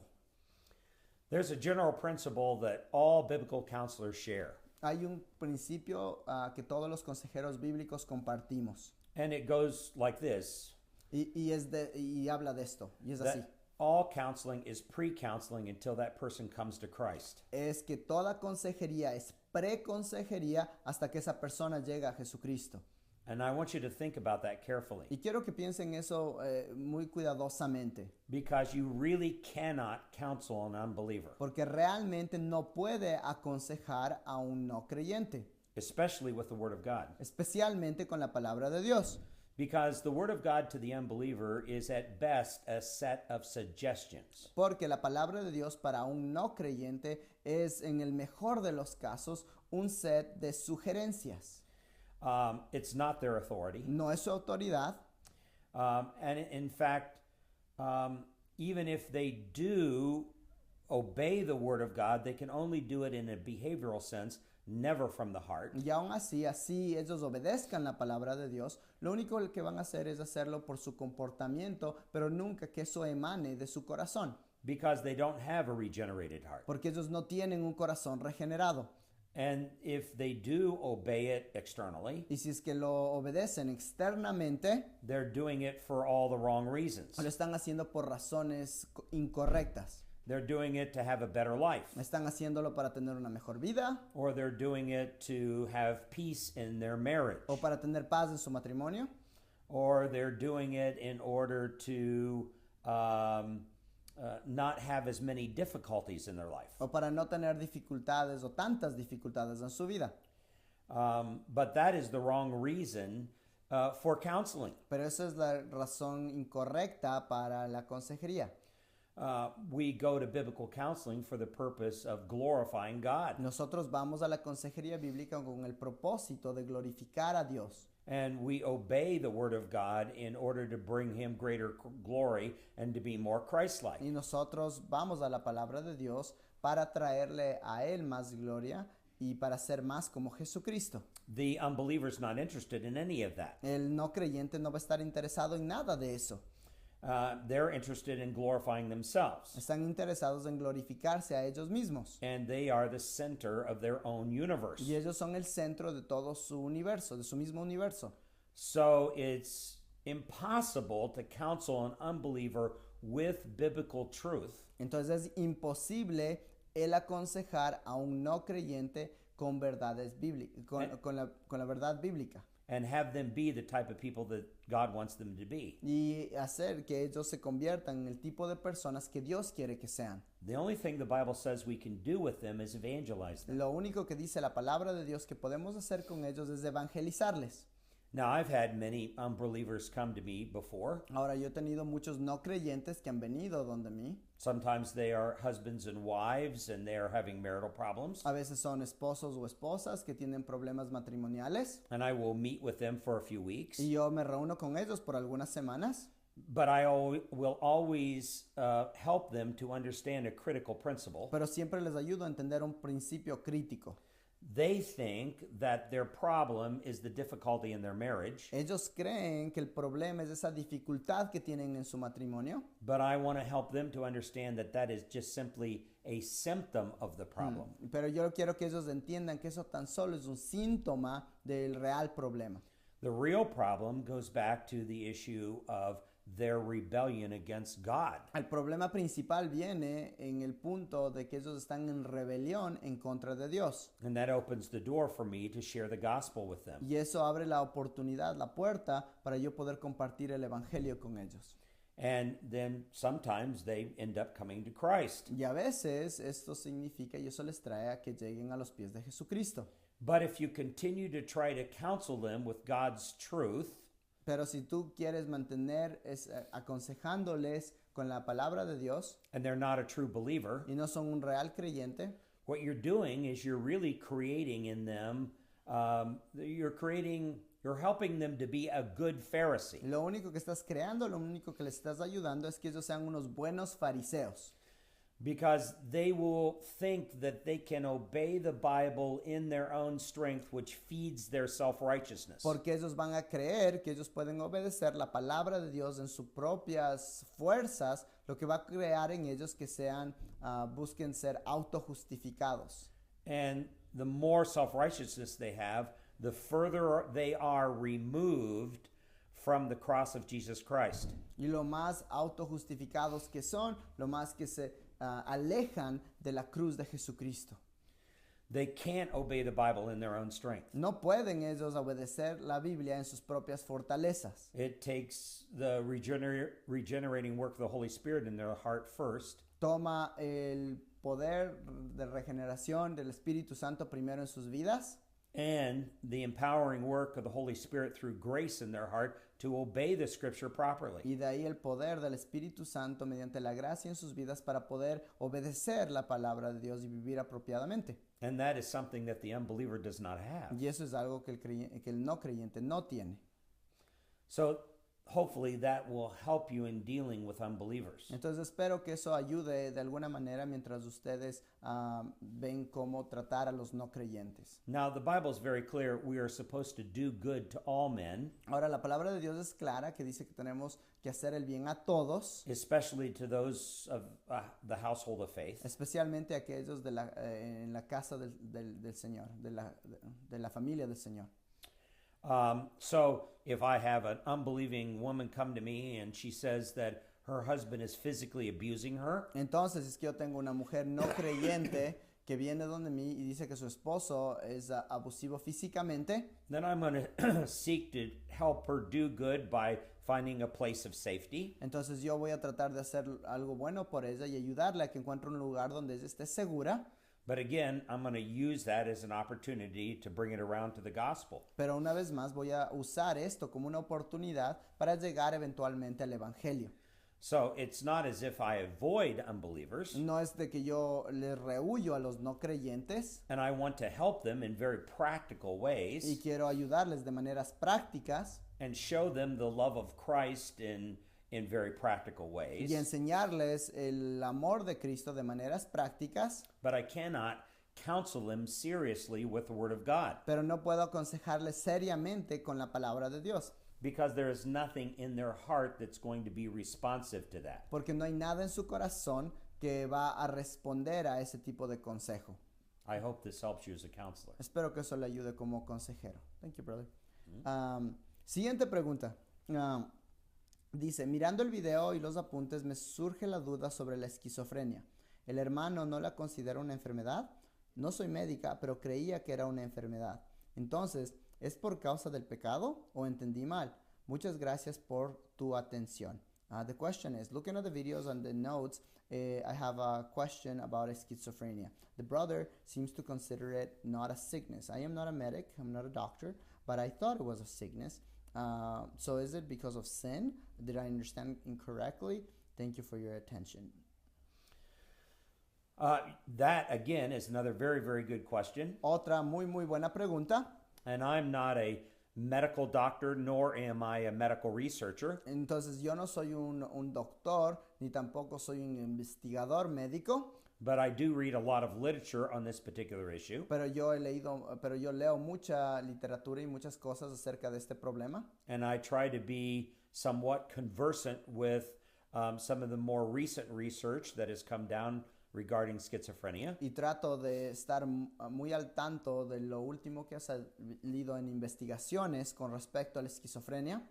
There's a general principle that all biblical counselors share. Hay un principio que todos los consejeros bíblicos compartimos. And it goes like this. Y habla de esto, y es así. All counseling is pre-counseling until that person comes to Christ. Es que toda consejería es pre-consejería hasta que esa persona llega a Jesucristo. And I want you to think about that carefully. Y quiero que piensen eso muy cuidadosamente. Because you really cannot counsel an unbeliever. Porque realmente no puede aconsejar a un no creyente. Especially with the Word of God. Especialmente con la palabra de Dios. Because the word of God to the unbeliever is at best a set of suggestions. Porque la palabra de Dios para un no creyente es, en el mejor de los casos, un set de sugerencias. It's not their authority. No es su autoridad. And in fact, even if they do obey the word of God, they can only do it in a behavioral sense, never from the heart. Y aún así ellos obedezcan la palabra de Dios, lo único que van a hacer es hacerlo por su comportamiento, pero nunca que eso emane de su corazón. Because they don't have a regenerated heart. Porque ellos no tienen un corazón regenerado. And if they do obey it externally, Y si es que lo obedecen externamente, they're doing it for all the wrong reasons. lo están haciendo por razones incorrectas. They're doing it to have a better life, Están haciéndolo para tener una mejor vida or they're doing it to have peace in their marriage, o para tener paz en su matrimonio, or they're doing it in order to not have as many difficulties in their life. o para no tener dificultades o tantas dificultades en su vida. But that is the wrong reason for counseling. Pero esa es la razón incorrecta para la consejería. We go to biblical counseling for the purpose of glorifying God. Nosotros vamos a la consejería bíblica con el propósito de glorificar a Dios. And we obey the word of God in order to bring him greater glory and to be more Christ-like. Y nosotros vamos a la palabra de Dios para traerle a Él más gloria y para ser más como Jesucristo. The unbeliever's not interested in any of that. El no creyente no va a estar interesado en nada de eso. They're interested in glorifying themselves. Están interesados en glorificarse a ellos mismos. And they are the center of their own universe. Y ellos son el centro de todo su universo, de su mismo universo. So it's impossible to counsel an unbeliever with biblical truth Entonces es imposible el aconsejar a un no creyente con verdades bíblicas, con la verdad bíblica. and have them be the type of people that God wants them to be. Y hacer que ellos se conviertan en el tipo de personas que Dios quiere que sean. The only thing the Bible says we can do with them is evangelize them. Lo único que dice la palabra de Dios que podemos hacer con ellos es evangelizarles. Now, I've had many unbelievers come to me before. Ahora, yo he tenido muchos no creyentes que han venido donde mí. Sometimes they are husbands and wives and they are having marital problems. A veces son esposos o esposas que tienen problemas matrimoniales. And I will meet with them for a few weeks. Y yo me reúno con ellos por algunas semanas. But I will always help them to understand a critical principle. Pero siempre les ayudo a entender un principio crítico. They think that their problem is the difficulty in their marriage, Ellos creen que el problema es esa dificultad que tienen en su matrimonio. but I want to help them to understand that that is just simply a symptom of the problem. Pero yo quiero que ellos entiendan que eso tan solo es un síntoma del real problema. The real problem goes back to the issue of their rebellion against God. El problema principal viene en el punto de que ellos están en rebelión en contra de Dios. And that opens the door for me to share the gospel with them. Y eso abre la oportunidad, la puerta, para yo poder compartir el evangelio con ellos. And then sometimes they end up coming to Christ. Y a veces esto significa y eso les trae a que lleguen a los pies de Jesucristo. But if you continue to try to counsel them with God's truth, Pero si tú quieres mantener aconsejándoles con la palabra de Dios and they're not a true believer, y no son un real creyente, what you're doing is you're really creating in them, you're helping them to be a good Pharisee. lo único que estás creando, lo único que les estás ayudando es que ellos sean unos buenos fariseos. Because they will think that they can obey the Bible in their own strength, which feeds their self-righteousness. Porque ellos van a creer que ellos pueden obedecer la palabra de Dios en sus propias fuerzas, lo que va a crear en ellos que sean, busquen ser autojustificados. And the more self-righteousness they have, the further they are removed from the cross of Jesus Christ. Y lo más autojustificados que son, lo más que se alejan de la cruz de Jesucristo. They can't obey the Bible in their own strength. No pueden ellos obedecer la Biblia en sus propias fortalezas. It takes the regenerating work of the Holy Spirit in their heart first, Toma el poder de regeneración del Espíritu Santo primero en sus vidas and the empowering work of the Holy Spirit through grace in their heart to obey the scripture properly. Y de ahí el poder del Espíritu Santo mediante la gracia en sus vidas para poder obedecer la palabra de Dios y vivir apropiadamente. And that is something that the unbeliever does not have. Y eso es algo que el no creyente no tiene. So hopefully that will help you in dealing with unbelievers. Entonces espero que eso ayude de alguna manera mientras ustedes ven cómo tratar a los no creyentes. Now, the Bible is very clear. We are supposed to do good to all men, Ahora, la palabra de Dios es clara que dice que tenemos que hacer el bien a todos, especially to those of the household of faith. especialmente a aquellos en la casa del Señor, de la familia del Señor. So if I have an unbelieving woman come to me and she says that her husband is physically abusing her, Entonces, es que yo tengo una mujer no creyente que viene donde mí y dice que su esposo es abusivo físicamente, then I'm going to seek to help her do good by finding a place of safety. entonces yo voy a tratar de hacer algo bueno por ella y ayudarle a que encuentre un lugar donde ella esté segura. But again, I'm going to use that as an opportunity to bring it around to the gospel. Pero una vez más voy a usar esto como una oportunidad para llegar eventualmente al Evangelio. So it's not as if I avoid unbelievers, No es de que yo les rehuyo a los no creyentes and I want to help them in very practical y ways quiero ayudarles de maneras prácticas and show them the love of Christ in very practical y ways. enseñarles el amor de Cristo de maneras prácticas, But I cannot counsel them seriously with the Word of God, pero no puedo aconsejarles seriamente con la palabra de Dios, because there is nothing in their heart that's going to be responsive to that. porque no hay nada en su corazón que va a responder a ese tipo de consejo. I hope this helps you as a counselor. Espero que eso le ayude como consejero. Thank you, brother. Siguiente pregunta. Dice, mirando el video y los apuntes me surge la duda sobre la esquizofrenia. ¿El hermano no la considera una enfermedad? No soy médica, pero creía que era una enfermedad. Entonces, ¿es por causa del pecado o entendí mal? Muchas gracias por tu atención. The question is, looking at the videos and the notes, I have a question about schizophrenia. The brother seems to consider it not a sickness. I am not a medic, I'm not a doctor, but I thought it was a sickness. So is it because of sin? Did I understand incorrectly? Thank you for your attention. That, again, is another very, very good question. Otra muy buena pregunta. And I'm not a medical doctor, nor am I a medical researcher. Entonces yo no soy un doctor, ni tampoco soy un investigador médico, But I do read a lot of literature on this particular issue. pero yo leo mucha literatura y muchas cosas acerca de este problema. And I try to be somewhat conversant with some of the more recent research that has come down regarding schizophrenia. Y trato de estar muy al tanto de lo último que ha salido en investigaciones con respecto a la esquizofrenia.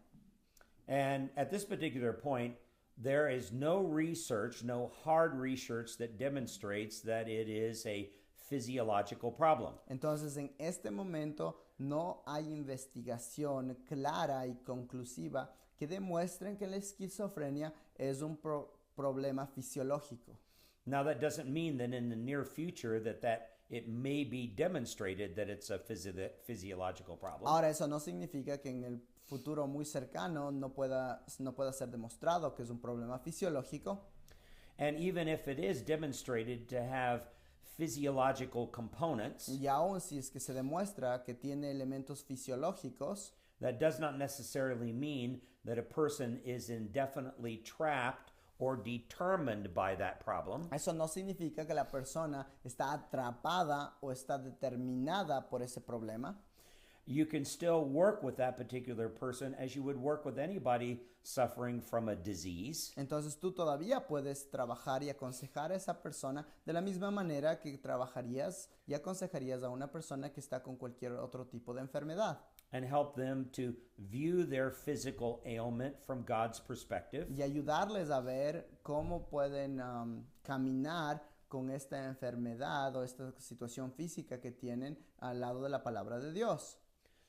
And at this particular point, there is no research, no hard research that demonstrates that it is a physiological problem. Entonces, en este momento no hay investigación clara y conclusiva que demuestren que la esquizofrenia es un problema fisiológico. Now, that doesn't mean that in the near future that it may be demonstrated that it's a physiological problem. Ahora, eso no significa que en el futuro muy cercano no pueda ser demostrado que es un problema fisiológico. And even if it is demonstrated to have physiological components, Y aún si es que se demuestra que tiene elementos fisiológicos, that does not necessarily mean that a person is indefinitely trapped or determined by that problem. eso no significa que la persona está atrapada o está determinada por ese problema. You can still work with that particular person as you would work with anybody suffering from a disease. Entonces tú todavía puedes trabajar y aconsejar a esa persona de la misma manera que trabajarías y aconsejarías a una persona que está con cualquier otro tipo de enfermedad. And help them to view their physical ailment from God's perspective. Y ayudarles a ver cómo pueden caminar con esta enfermedad o esta situación física que tienen al lado de la palabra de Dios.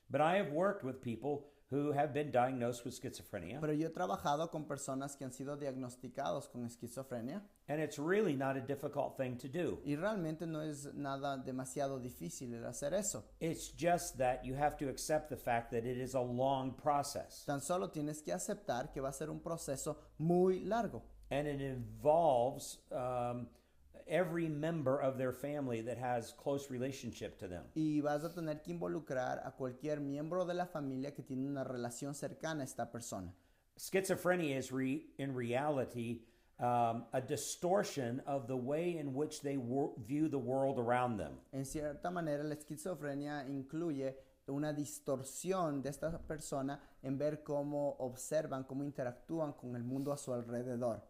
But I have worked with people who have been diagnosed with schizophrenia, Pero yo he trabajado con personas que han sido diagnosticados con esquizofrenia and it's really not a difficult thing to do. y realmente no es nada demasiado difícil el hacer eso. It's just that you have to accept the fact that it is a long process, Tan solo tienes que aceptar que va a ser un proceso muy largo. and it involves every member of their family that has close relationship to them. Y vas a tener que involucrar a cualquier miembro de la familia que tiene una relación cercana a esta persona. Schizophrenia is in reality a distortion of the way in which they view the world around them. En cierta manera, la esquizofrenia incluye una distorsión de esta persona en ver cómo observan, cómo interactúan con el mundo a su alrededor.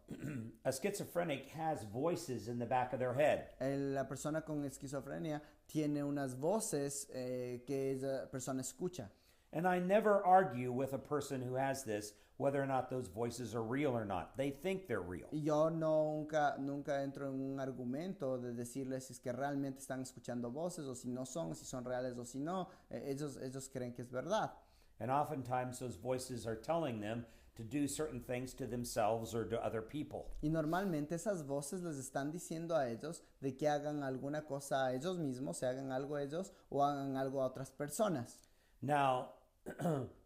A schizophrenic has voices in the back of their head. La persona con esquizofrenia tiene unas voces que esa persona escucha. And I never argue with a person who has this whether or not those voices are real or not. They think they're real. Y yo nunca entro en un argumento de decirles si es que realmente están escuchando voces o si no son, si son reales o si no. Ellos creen que es verdad. And oftentimes those voices are telling them to do certain things to themselves or to other people. Y normalmente esas voces les están diciendo a ellos de que hagan alguna cosa a ellos mismos, se hagan algo a ellos o hagan algo a otras personas. Now,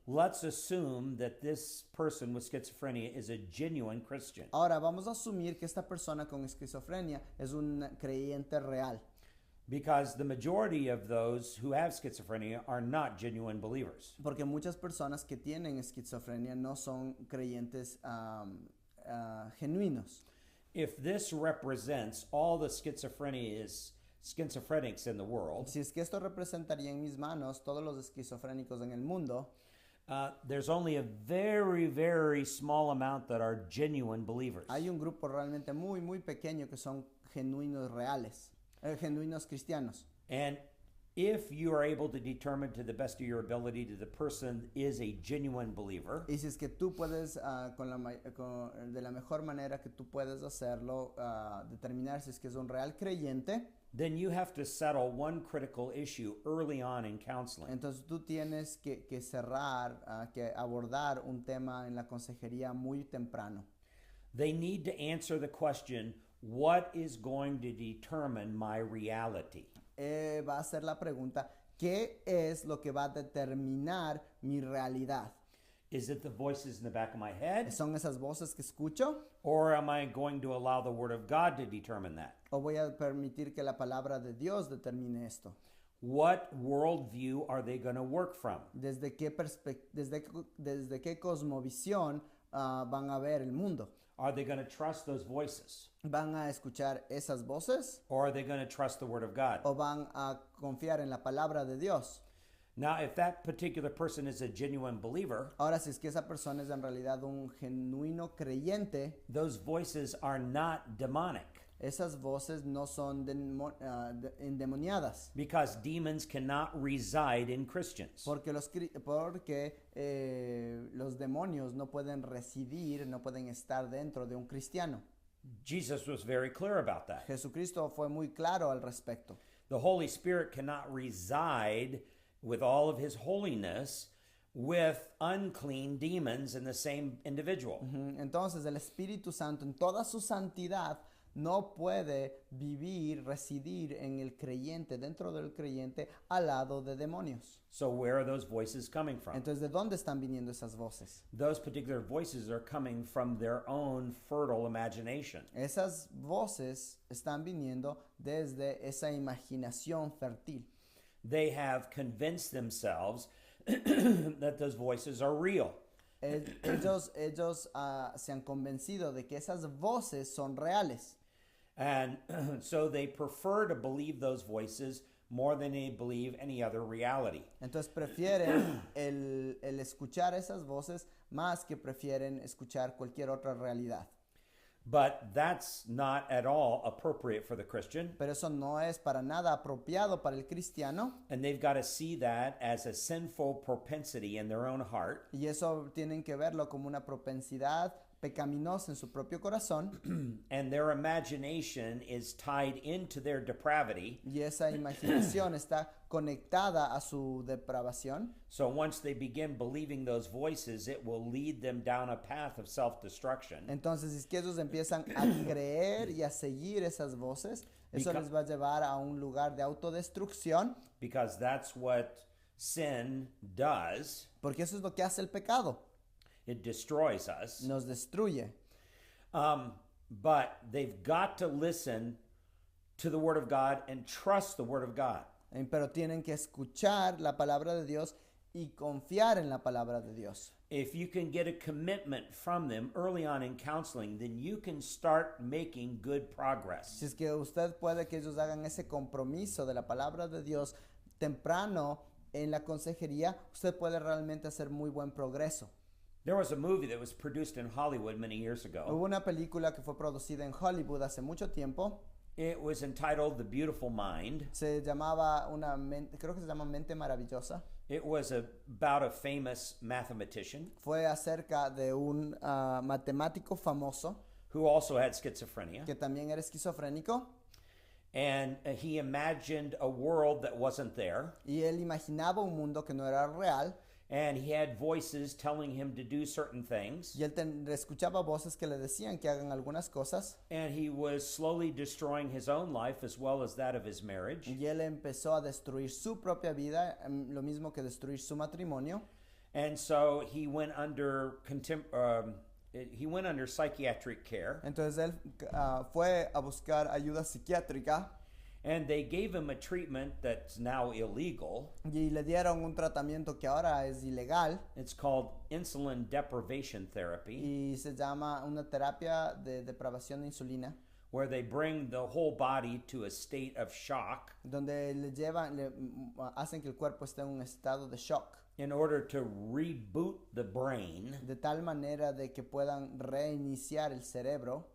let's assume that this person with schizophrenia is a genuine Christian. Ahora vamos a asumir que esta persona con esquizofrenia es un creyente real. Because the majority of those who have schizophrenia are not genuine believers. Porque muchas personas que tienen esquizofrenia no son creyentes genuinos. If this represents all the schizophrenics in the world, Si es que esto representaría en mis manos todos los esquizofrénicos en el mundo, there's only a very, very small amount that are genuine believers. hay un grupo realmente muy pequeño que son genuinos reales, genuinos cristianos. And if you are able to determine to the best of your ability that the person is a genuine believer, Y si es que tú puedes, de la mejor manera que tú puedes hacerlo, determinar si es que es un real creyente, then you have to settle one critical issue early on in counseling. entonces tú tienes que cerrar, que abordar un tema en la consejería muy temprano. They need to answer the question, what is going to determine my reality? Va a ser la pregunta, ¿qué es lo que va a determinar mi realidad? Is it the voices in the back of my head? ¿Son esas voces que escucho? Or am I going to allow the Word of God to determine that? ¿O voy a permitir que la palabra de Dios determine esto? What worldview are they going to work from? ¿Desde qué cosmovisión van a ver el mundo? Are they going to trust those voices? ¿Van a escuchar esas voces Or are they going to trust the Word of God? o van a confiar en la palabra de Dios? Now, if that particular person is a genuine believer, Ahora, si es que esa persona es en realidad un genuino creyente, those voices are not demonic esas voces no son endemoniadas. because demons cannot reside in Christians. Porque los demonios no pueden residir, no pueden estar dentro de un cristiano. Jesus was very clear about that. Jesucristo fue muy claro al respecto. The Holy Spirit cannot reside with all of his holiness with unclean demons in the same individual. Entonces el Espíritu Santo en toda su santidad no puede vivir, residir en el creyente, dentro del creyente, al lado de demonios. So where are those voices coming from? Entonces, ¿de dónde están viniendo esas voces? Those particular voices are coming from their own fertile imagination. Esas voces están viniendo desde esa imaginación fértil. They have convinced themselves that those voices are real. Ellos se han convencido de que esas voces son reales. And so they prefer to believe those voices more than they believe any other reality. Entonces prefieren el escuchar esas voces más que prefieren escuchar cualquier otra realidad. But that's not at all appropriate for the Christian. Pero eso no es para nada apropiado para el cristiano. And they've got to see that as a sinful propensity in their own heart. Y eso tienen que verlo como una propensidad pecaminosa en su propio corazón and their imagination is tied into their depravity. y esa imaginación está conectada a su depravación. So once they begin believing those voices, it will lead them down a path of self-destruction. Entonces, si es que ellos empiezan a creer y a seguir esas voces, eso les va a llevar a un lugar de autodestrucción, Because that's what sin does. porque eso es lo que hace el pecado, It destroys us. nos destruye. But they've got to listen to the Word of God and trust the Word of God. Pero tienen que escuchar la palabra de Dios y confiar en la palabra de Dios. If you can get a commitment from them early on in counseling, then you can start making good progress. Si es que usted puede que ellos hagan ese compromiso de la palabra de Dios temprano en la consejería, usted puede realmente hacer muy buen progreso. There was a movie that was produced in Hollywood many years ago. Hubo una película que fue producida en Hollywood hace mucho tiempo. It was entitled The Beautiful Mind. Se llamaba creo que se llama Mente Maravillosa. It was about a famous mathematician Fue acerca de un matemático famoso who also had schizophrenia. que también era esquizofrénico And he imagined a world that wasn't there. y él imaginaba un mundo que no era real And he had voices telling him to do certain things. y él escuchaba voces que le decían que hagan algunas cosas And he was slowly destroying his own life as well as that of his marriage. y él empezó a destruir su propia vida, lo mismo que destruir su matrimonio. And so he went under psychiatric care. Entonces él fue a buscar ayuda psiquiátrica And they gave him a treatment that's now illegal. y le dieron un tratamiento que ahora es ilegal It's called insulin deprivation therapy, y se llama una terapia de depravación de insulina, where they bring the whole body to a state of shock donde hacen que el cuerpo esté en un estado de shock, in order to reboot the brain. de tal manera de que puedan reiniciar el cerebro.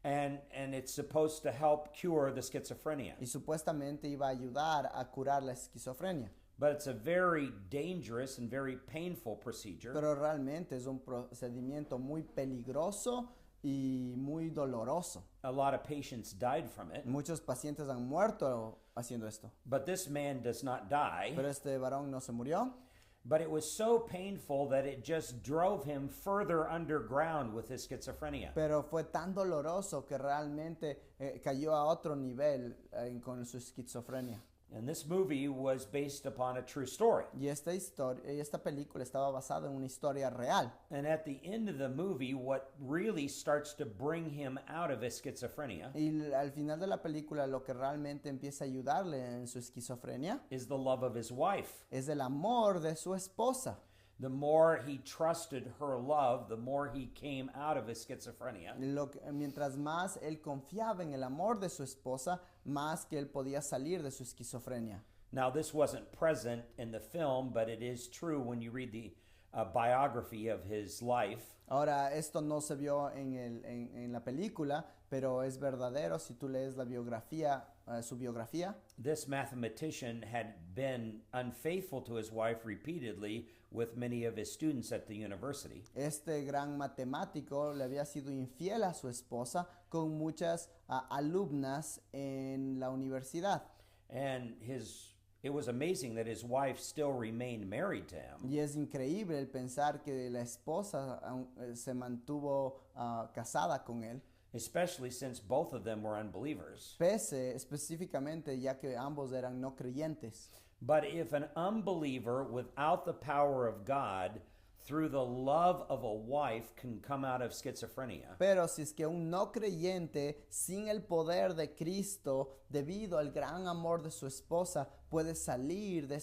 And it's supposed to help cure the schizophrenia. Y supuestamente iba a ayudar a curar la esquizofrenia. But it's a very dangerous and very painful procedure. Pero realmente es un procedimiento muy peligroso y muy doloroso. A lot of patients died from it. Muchos pacientes han muerto haciendo esto. But this man does not die. Pero este varón no se murió. But it was so painful that it just drove him further underground with his schizophrenia. Pero fue tan doloroso que realmente cayó a otro nivel con su esquizofrenia. And this movie was based upon a true story. Y esta película estaba basada en una historia real. And at the end of the movie, what really starts to bring him out of his schizophrenia Y al final de la película lo que realmente empieza a ayudarle en su esquizofrenia is the love of his wife. es el amor de su esposa. The more he trusted her love, the more he came out of his schizophrenia. Mientras más él confiaba en el amor de su esposa, más que él podía salir de su esquizofrenia. Now, this wasn't present in the film, but it is true when you read the biography of his life. Ahora, esto no se vio en la película, pero es verdadero si tú lees la biografía, su biografía. This mathematician had been unfaithful to his wife repeatedly with many of his students at the university. Este gran matemático le había sido infiel a su esposa con muchas alumnas en la universidad. And it was amazing that his wife still remained married to him. Y es increíble el pensar que la esposa se mantuvo casada con él, Especially since both of them were unbelievers. pese específicamente ya que ambos eran no creyentes. But if an unbeliever without the power of God, through the love of a wife, can come out of schizophrenia, Pero si es que un no creyente, sin el poder de Cristo, debido al gran amor de su esposa, puede salir de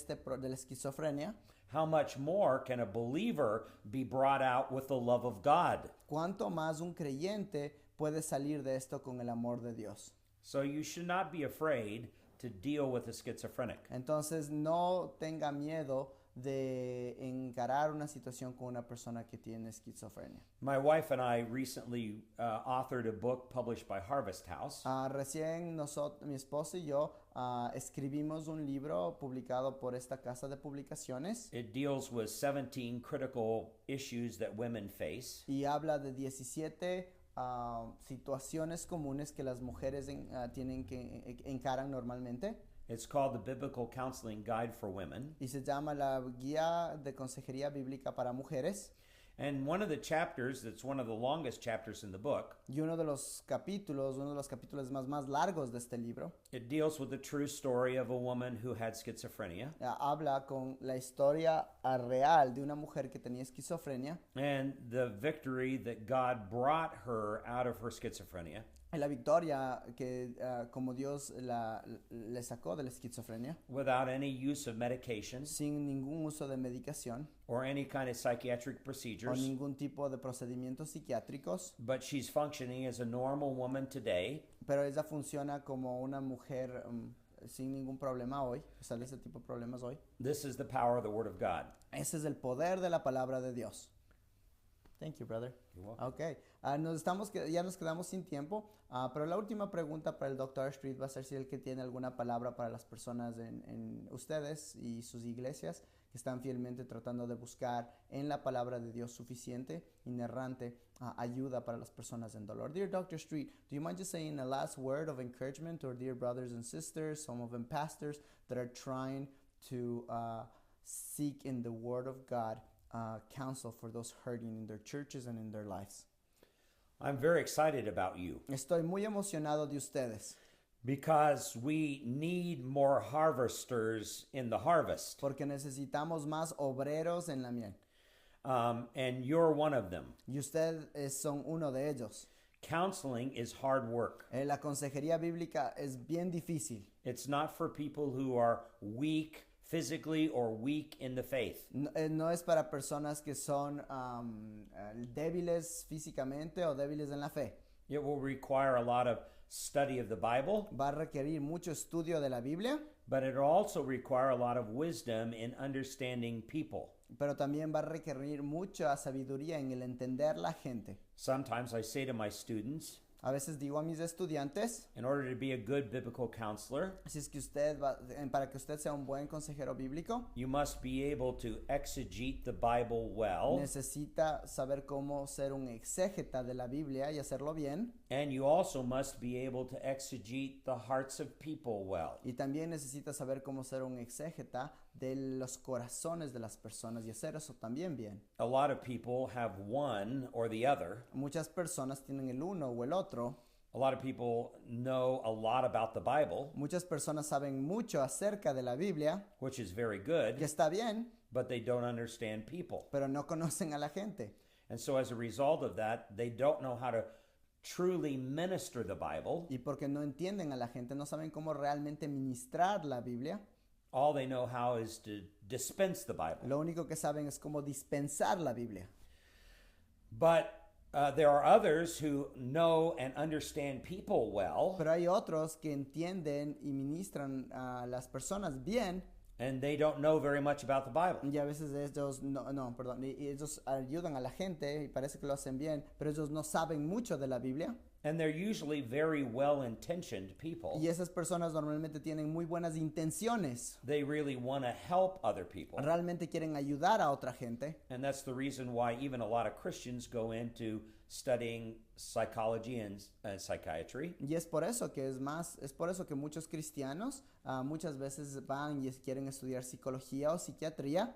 la esquizofrenia, how much more can a believer be brought out with the love of God? ¿cuánto más un creyente puede salir de esto con el amor de Dios? So you should not be afraid to deal with a schizophrenic. Entonces no tenga miedo de encarar una situación con una persona que tiene esquizofrenia. My wife and I recently authored a book published by Harvest House. Recién mi esposa y yo escribimos un libro publicado por esta casa de publicaciones It deals with 17 critical issues that women face. y habla de 17 situaciones comunes que las mujeres tienen que encaran normalmente. It's called the Biblical Counseling Guide for Women. Y se llama la Guía de Consejería Bíblica para Mujeres. And one of the chapters, that's one of the longest chapters in the book, Y uno de los capítulos más largos de este libro, it deals with the true story of a woman who had schizophrenia habla con la historia real de una mujer que tenía esquizofrenia and the victory that God brought her out of her schizophrenia y la victoria que como Dios le sacó de la esquizofrenia without any use of medications sin ningún uso de medicación or any kind of psychiatric o procedures. ningún tipo de procedimientos psiquiátricos, But she's functioning as a normal woman today. pero ella funciona como una mujer sin ningún problema hoy, o sea, de ese tipo de problemas hoy. This is the power of the Word of God. Ese es el poder de la palabra de Dios. Thank you, brother. You're welcome. Ok, ya nos quedamos sin tiempo, pero la última pregunta para el Dr. Street va a ser si él que tiene alguna palabra para las personas en ustedes y sus iglesias que están fielmente tratando de buscar en la palabra de Dios suficiente, inerrante, ayuda para las personas en dolor. Dear Dr. Street, do you mind just saying a last word of encouragement to our dear brothers and sisters, some of them pastors, that are trying to seek in the Word of God counsel for those hurting in their churches and in their lives? I'm very excited about you Estoy muy emocionado de ustedes because we need more harvesters in the harvest. porque necesitamos más obreros en la miel And you're one of them. y ustedes son uno de ellos. Counseling is hard work. La consejería bíblica es bien difícil. It's not for people who are weak physically or weak in the faith. No es para personas que son débiles físicamente o débiles en la fe. It will require a lot of study of the Bible, Va a requerir mucho estudio de la Biblia, but it will also require a lot of wisdom in understanding people. pero también va a requerir mucha sabiduría en el entender la gente. Sometimes I say to my students, A veces digo a mis estudiantes, in order to be a good biblical counselor, si es que para que usted sea un buen consejero bíblico, you must be able to exegete the Bible well, necesita saber cómo ser un exégeta de la Biblia y hacerlo bien, and you also must be able to exegete the hearts of people well. y también necesita saber cómo ser un exégeta de los corazones de las personas y hacer eso también bien. A lot of people have one or the other. Muchas personas tienen el uno o el otro. A lot of people know a lot about the Bible, Muchas personas saben mucho acerca de la Biblia, which is very que good, está bien, but they don't understand people. pero no conocen a la gente. And so as a result of that, they don't know how to truly minister the Bible. Y porque no entienden a la gente, no saben cómo realmente ministrar la Biblia. All they know how is to dispense the Bible. Lo único que saben es cómo dispensar la Biblia. But there are others who know and understand people well, Pero hay otros que entienden y ministran a las personas bien, and they don't know very much about the Bible. y a veces y ellos ayudan a la gente y parece que lo hacen bien, pero ellos no saben mucho de la Biblia. And they're usually very well-intentioned people. Y esas personas normalmente tienen muy buenas intenciones. They really want to help other people. Realmente quieren ayudar a otra gente. And that's the reason why even a lot of Christians go into studying psychology and psychiatry. Y es por eso que muchos cristianos muchas veces van y quieren estudiar psicología o psiquiatría,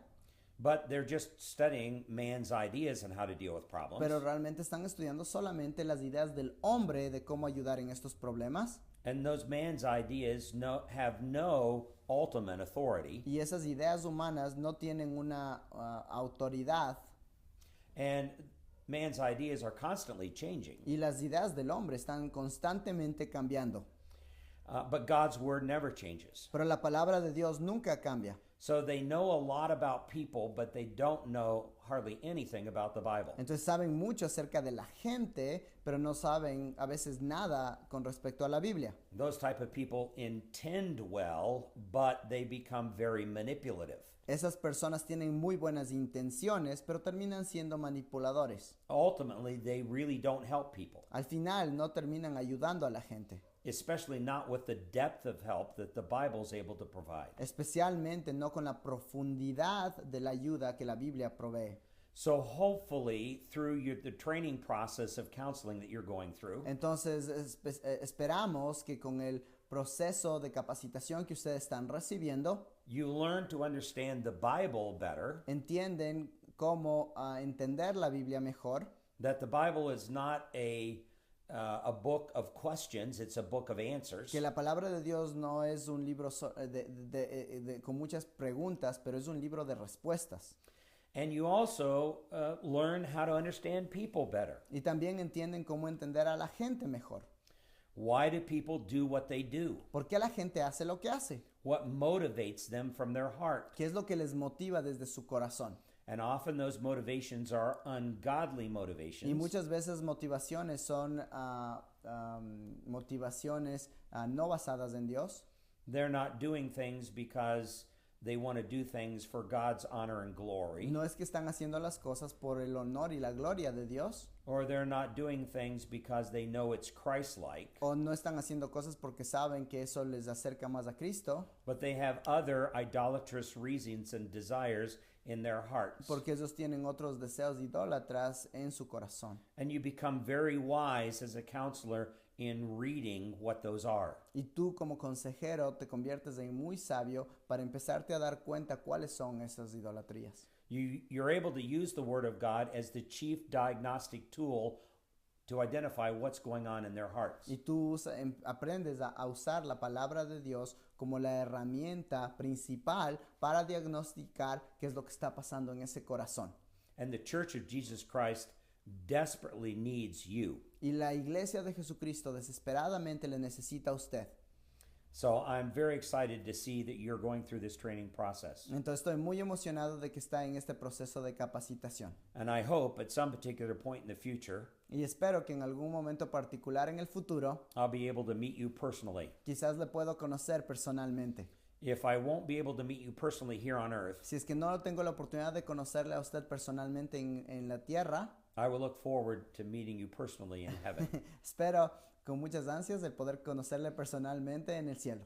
But they're just studying man's ideas and how to deal with problems. pero realmente están estudiando solamente las ideas del hombre de cómo ayudar en estos problemas. And those man's ideas have no ultimate authority. Y esas ideas humanas no tienen una autoridad. And man's ideas are constantly changing. Y las ideas del hombre están constantemente cambiando. But God's word never changes. Pero la palabra de Dios nunca cambia. So they know a lot about people, but they don't know hardly anything about the Bible. Entonces saben mucho acerca de la gente, pero no saben a veces nada con respecto a la Biblia. Those type of people intend well, but they become very manipulative. Esas personas tienen muy buenas intenciones, pero terminan siendo manipuladores. Ultimately, they really don't help people, Al final no terminan ayudando a la gente, especially not with the depth of help that the Bible is able to provide. especialmente no con la profundidad de la ayuda que la Biblia provee. So hopefully, through the training process of counseling that you're going through, Entonces esperamos que con el proceso de capacitación que ustedes están recibiendo, you learn to understand the Bible better, entienden cómo entender la Biblia mejor, that the Bible is not a book of questions, it's a book of answers. que la palabra de Dios no es un libro con muchas preguntas, pero es un libro de respuestas. And you also learn how to understand people better. Y también entienden cómo entender a la gente mejor. Why do people do what they do? ¿Por qué la gente hace lo que hace? What motivates them from their heart? ¿Qué es lo que les motiva desde su corazón? And often those motivations are ungodly Y motivations. muchas veces motivaciones son motivaciones no basadas en Dios. They're not doing things because they want to do things for God's honor and glory. No es que están haciendo las cosas por el honor y la gloria de Dios, Or they're not doing things because they know it's Christ-like. o no están haciendo cosas porque saben que eso les acerca más a Cristo, But they have other idolatrous reasons and desires in their hearts. porque ellos tienen otros deseos idólatras en su corazón. And you become very wise as a counselor in reading what those are. Y tú como consejero te conviertes en muy sabio para empezarte a dar cuenta cuáles son esas idolatrías. You're able to use the Word of God as the chief diagnostic tool to identify what's going on in their hearts. Y tú aprendes a usar la palabra de Dios como la herramienta principal para diagnosticar qué es lo que está pasando en ese corazón. And the Church of Jesus Christ desperately needs you. Y la iglesia de Jesucristo desesperadamente le necesita a usted. So I'm very excited to see that you're going through this training process. Entonces estoy muy emocionado de que está en este proceso de capacitación. And I hope at some particular point in the future, Y espero que en algún momento particular en el futuro, I'll be able to meet you personally. quizás le puedo conocer personalmente. If I won't be able to meet you personally here on earth, Si es que no tengo la oportunidad de conocerle a usted personalmente en la tierra, I will look forward to meeting you personally in heaven. espero con muchas ansias el poder conocerle personalmente en el cielo.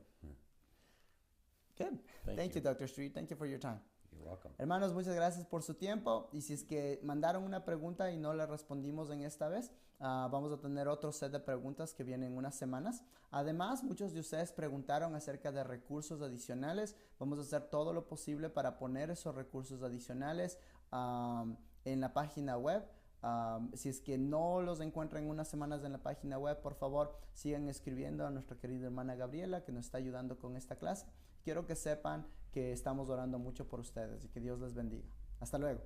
Good. Thank you, Dr. Street. Thank you for your time. You're welcome. Hermanos, muchas gracias por su tiempo. Y si es que mandaron una pregunta y no le respondimos en esta vez, vamos a tener otro set de preguntas que vienen en unas semanas. Además, muchos de ustedes preguntaron acerca de recursos adicionales. Vamos a hacer todo lo posible para poner esos recursos adicionales en la página web. Si es que no los encuentran en unas semanas en la página web, por favor sigan escribiendo a nuestra querida hermana Gabriela, que nos está ayudando con esta clase. Quiero que sepan que estamos orando mucho por ustedes y que Dios les bendiga. Hasta luego.